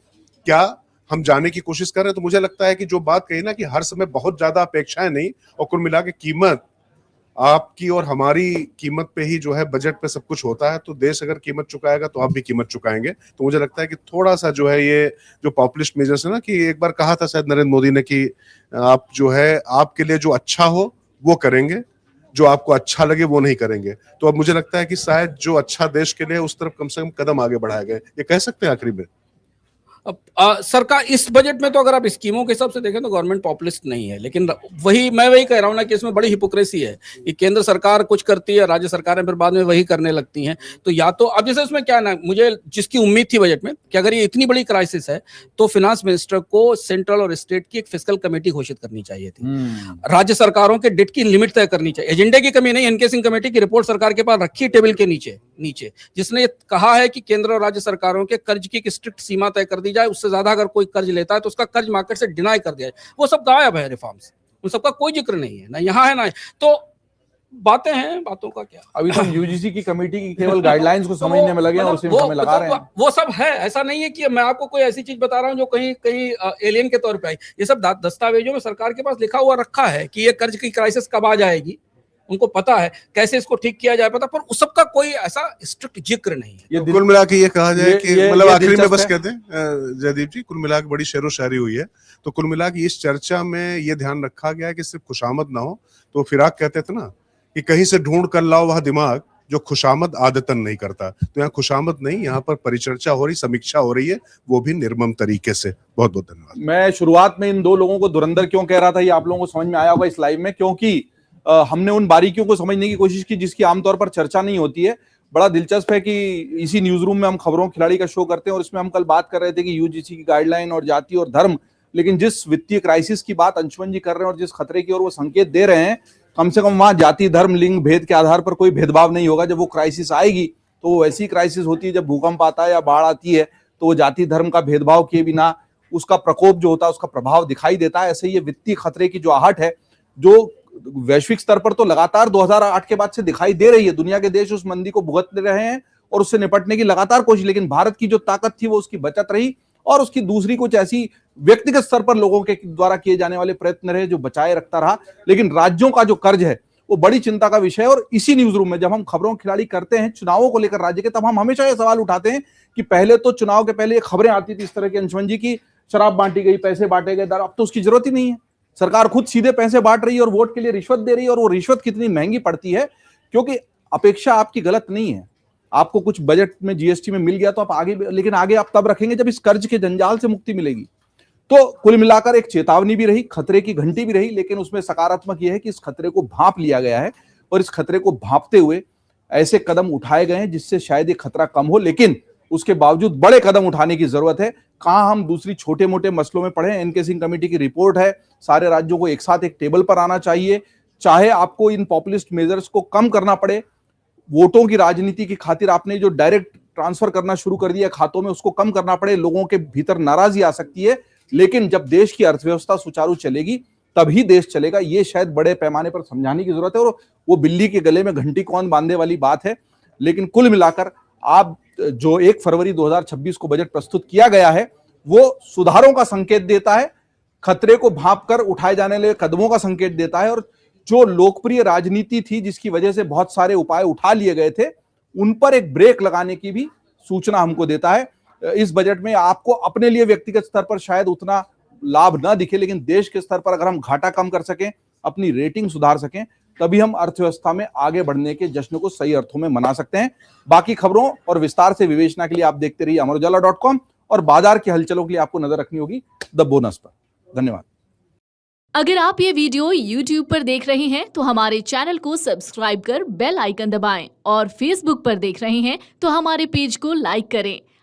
क्या हम जाने की कोशिश कर रहे हैं। तो मुझे लगता है कि जो बात कही ना कि हर समय बहुत ज्यादा अपेक्षाएं नहीं, और कुल मिला के कीमत आपकी और हमारी कीमत पे ही जो है बजट पे सब कुछ होता है। तो देश अगर कीमत चुकाएगा तो आप भी कीमत चुकाएंगे। तो मुझे लगता है कि थोड़ा सा जो है ये जो पॉपुलिस्ट मेजर्स है ना, कि एक बार कहा था शायद नरेंद्र मोदी ने कि आप जो है आपके लिए जो अच्छा हो वो करेंगे, जो आपको अच्छा लगे वो नहीं करेंगे। तो अब मुझे लगता है कि शायद जो अच्छा देश के लिए उस तरफ कम से कम कदम आगे बढ़ाए गए, ये कह सकते हैं आखिरी में। अब सरकार इस बजट में तो अगर आप स्कीमों के हिसाब से देखें तो गवर्नमेंट पॉपुलिस्ट नहीं है, लेकिन मैं वही कह रहा हूं ना कि इसमें बड़ी हिपोक्रेसी है कि केंद्र सरकार कुछ करती है, राज्य सरकारें फिर बाद में वही करने लगती हैं। तो या तो अब जैसे इसमें क्या ना, मुझे जिसकी उम्मीद थी बजट में कि अगर ये इतनी बड़ी क्राइसिस है तो फिनांस मिनिस्टर को सेंट्रल और स्टेट की एक फिस्कल कमेटी घोषित करनी चाहिए थी, राज्य सरकारों के डेट की लिमिट तय करनी चाहिए। एजेंडे की कमी नहीं, एनके सिंह कमेटी की रिपोर्ट सरकार के पास रखी टेबल के नीचे जिसने कहा है कि केंद्र और राज्य सरकारों के कर्ज की एक स्ट्रिक्ट सीमा तय कर दी जाए, उससे ज्यादा अगर कोई कर्ज लेता है तो उसका कर्ज मार्केट से डिनाई कर दिया जाए। वो सब गायब है रिफॉर्म्स, उन सबका कोई जिक्र नहीं है, ना यहाँ है ना। तो बातें हैं, बातों का क्या। अभी तो यूजीसी की कमेटी की केवल गाइडलाइंस को समझने में लगे हैं और उसी में समय लगा रहे हैं। वो सब है, ऐसा नहीं है कि मैं आपको कोई ऐसी चीज बता रहा हूं जो कहीं कहीं एलियन के तौर पे आई। ये सब दस्तावेजों में सरकार के पास लिखा हुआ रखा है कि ये कर्ज की क्राइसिस कब आ जाएगी, उनको पता है कैसे इसको ठीक किया जाए, पता, पर उस सबका कोई ऐसा स्ट्रिक्ट जिक्र नहीं है। कुल मिला के ये कहा जाए कि मतलब आखिरी में बस दिलचस्प है। कहते हैं जयदीप जी, कुल मिला के बड़ी शेरो शायरी हुई है। तो कुल मिला के इस चर्चा में ये ध्यान रखा गया है कि सिर्फ खुशामद ना हो। तो फिराक कहते थे ना कि कहीं से ढूंढ कर लाओ वह दिमाग जो खुशामद आदतन नहीं करता। तो यहाँ खुशामद नहीं, यहाँ पर परिचर्चा हो रही, समीक्षा हो रही है, वो भी निर्मम तरीके से। बहुत बहुत धन्यवाद। मैं शुरुआत में इन दो लोगों को धुरंधर क्यों कह रहा था, ये आप लोगों को समझ में आया होगा इस लाइव में, क्योंकि हमने उन बारीकियों को समझने की कोशिश की जिसकी आमतौर पर चर्चा नहीं होती है। बड़ा दिलचस्प है कि इसी न्यूज रूम में हम खबरों खिलाड़ी का शो करते हैं और इसमें हम कल बात कर रहे थे कि यूजीसी की गाइडलाइन और जाति और धर्म, लेकिन जिस वित्तीय क्राइसिस की बात अंशुमन जी कर रहे हैं और जिस खतरे की ओर वो संकेत दे रहे हैं, कम से कम वहां जाति धर्म लिंग भेद के आधार पर कोई भेदभाव नहीं होगा। जब वो क्राइसिस आएगी तो वो ऐसी क्राइसिस होती है, जब भूकंप आता है या बाढ़ आती है तो वो जाति धर्म का भेदभाव किए बिना उसका प्रकोप जो होता है, उसका प्रभाव दिखाई देता है। ऐसे ही ये वित्तीय खतरे की जो आहट है, जो वैश्विक स्तर पर तो लगातार 2008 के बाद से दिखाई दे रही है, दुनिया के देश उस मंदी को भुगत रहे हैं और उससे निपटने की लगातार कोशिश, लेकिन भारत की जो ताकत थी वो उसकी बचत रही और उसकी दूसरी कुछ ऐसी व्यक्तिगत स्तर पर लोगों के द्वारा किए जाने वाले प्रयत्न रहे जो बचाए रखता रहा। लेकिन राज्यों का जो कर्ज है वो बड़ी चिंता का विषय है। और इसी न्यूज रूम में जब हम खबरों खिलाड़ी करते हैं चुनावों को लेकर राज्य के, तब हम हमेशा ये सवाल उठाते हैं कि पहले तो चुनाव के पहले खबरें आती थी इस तरह की, अंशुमन जी की शराब बांटी गई, पैसे बांटे गए, अब तो उसकी जरूरत ही नहीं है। सरकार खुद सीधे पैसे बांट रही है और वोट के लिए रिश्वत दे रही है, और वो रिश्वत कितनी महंगी पड़ती है, क्योंकि अपेक्षा आपकी गलत नहीं है। आपको कुछ बजट में जीएसटी में मिल गया तो आप आगे, लेकिन आगे आप तब रखेंगे जब इस कर्ज के जंजाल से मुक्ति मिलेगी। तो कुल मिलाकर एक चेतावनी भी रही, खतरे की घंटी भी रही, लेकिन उसमें सकारात्मक यह है कि इस खतरे को भांप लिया गया है और इस खतरे को भांपते हुए ऐसे कदम उठाए गए हैं जिससे शायद ये खतरा कम हो, लेकिन उसके बावजूद बड़े कदम उठाने की जरूरत है। कहां हम दूसरी छोटे मोटे मसलों में पड़े। एनके सिंह कमेटी की रिपोर्ट है, सारे राज्यों को एक साथ एक टेबल पर आना चाहिए, चाहे आपको इन पॉपुलिस्ट मेजर्स को कम करना पड़े, वोटों की राजनीति की खातिर आपने जो डायरेक्ट ट्रांसफर करना शुरू कर दिया खातों में उसको कम करना पड़े, लोगों के भीतर नाराजगी आ सकती है, लेकिन जब देश की अर्थव्यवस्था सुचारू चलेगी तभी देश चलेगा। ये शायद बड़े पैमाने पर समझाने की जरूरत है, और वो बिल्ली के गले में घंटी कौन बांधे वाली बात है। लेकिन कुल मिलाकर आप जो 1 फरवरी 2026 को बजट प्रस्तुत किया गया है वो सुधारों का संकेत देता है, खतरे को भांपकर उठाए जाने वाले कदमों का संकेत देता है, और जो लोकप्रिय राजनीति थी जिसकी वजह से बहुत सारे उपाय उठा लिए गए थे उन पर एक ब्रेक लगाने की भी सूचना हमको देता है। इस बजट में आपको अपने लिए व्यक्तिगत स्तर पर शायद उतना लाभ ना दिखे, लेकिन देश के स्तर पर अगर हम घाटा कम कर सकें, अपनी रेटिंग सुधार सकें, तभी हम अर्थव्यवस्था में आगे बढ़ने के जश्न को सही अर्थों में मना सकते हैं। बाकी खबरों और विस्तार से विवेचना के लिए आप देखते रहिए अमरउजाला.com, और बाजार की हलचलों के लिए आपको नजर रखनी होगी द बोनस पर। धन्यवाद। अगर आप ये वीडियो YouTube पर देख रहे हैं तो हमारे चैनल को सब्सक्राइब कर बेल आइकन दबाएं, और Facebook पर देख रहे हैं तो हमारे पेज को लाइक करें।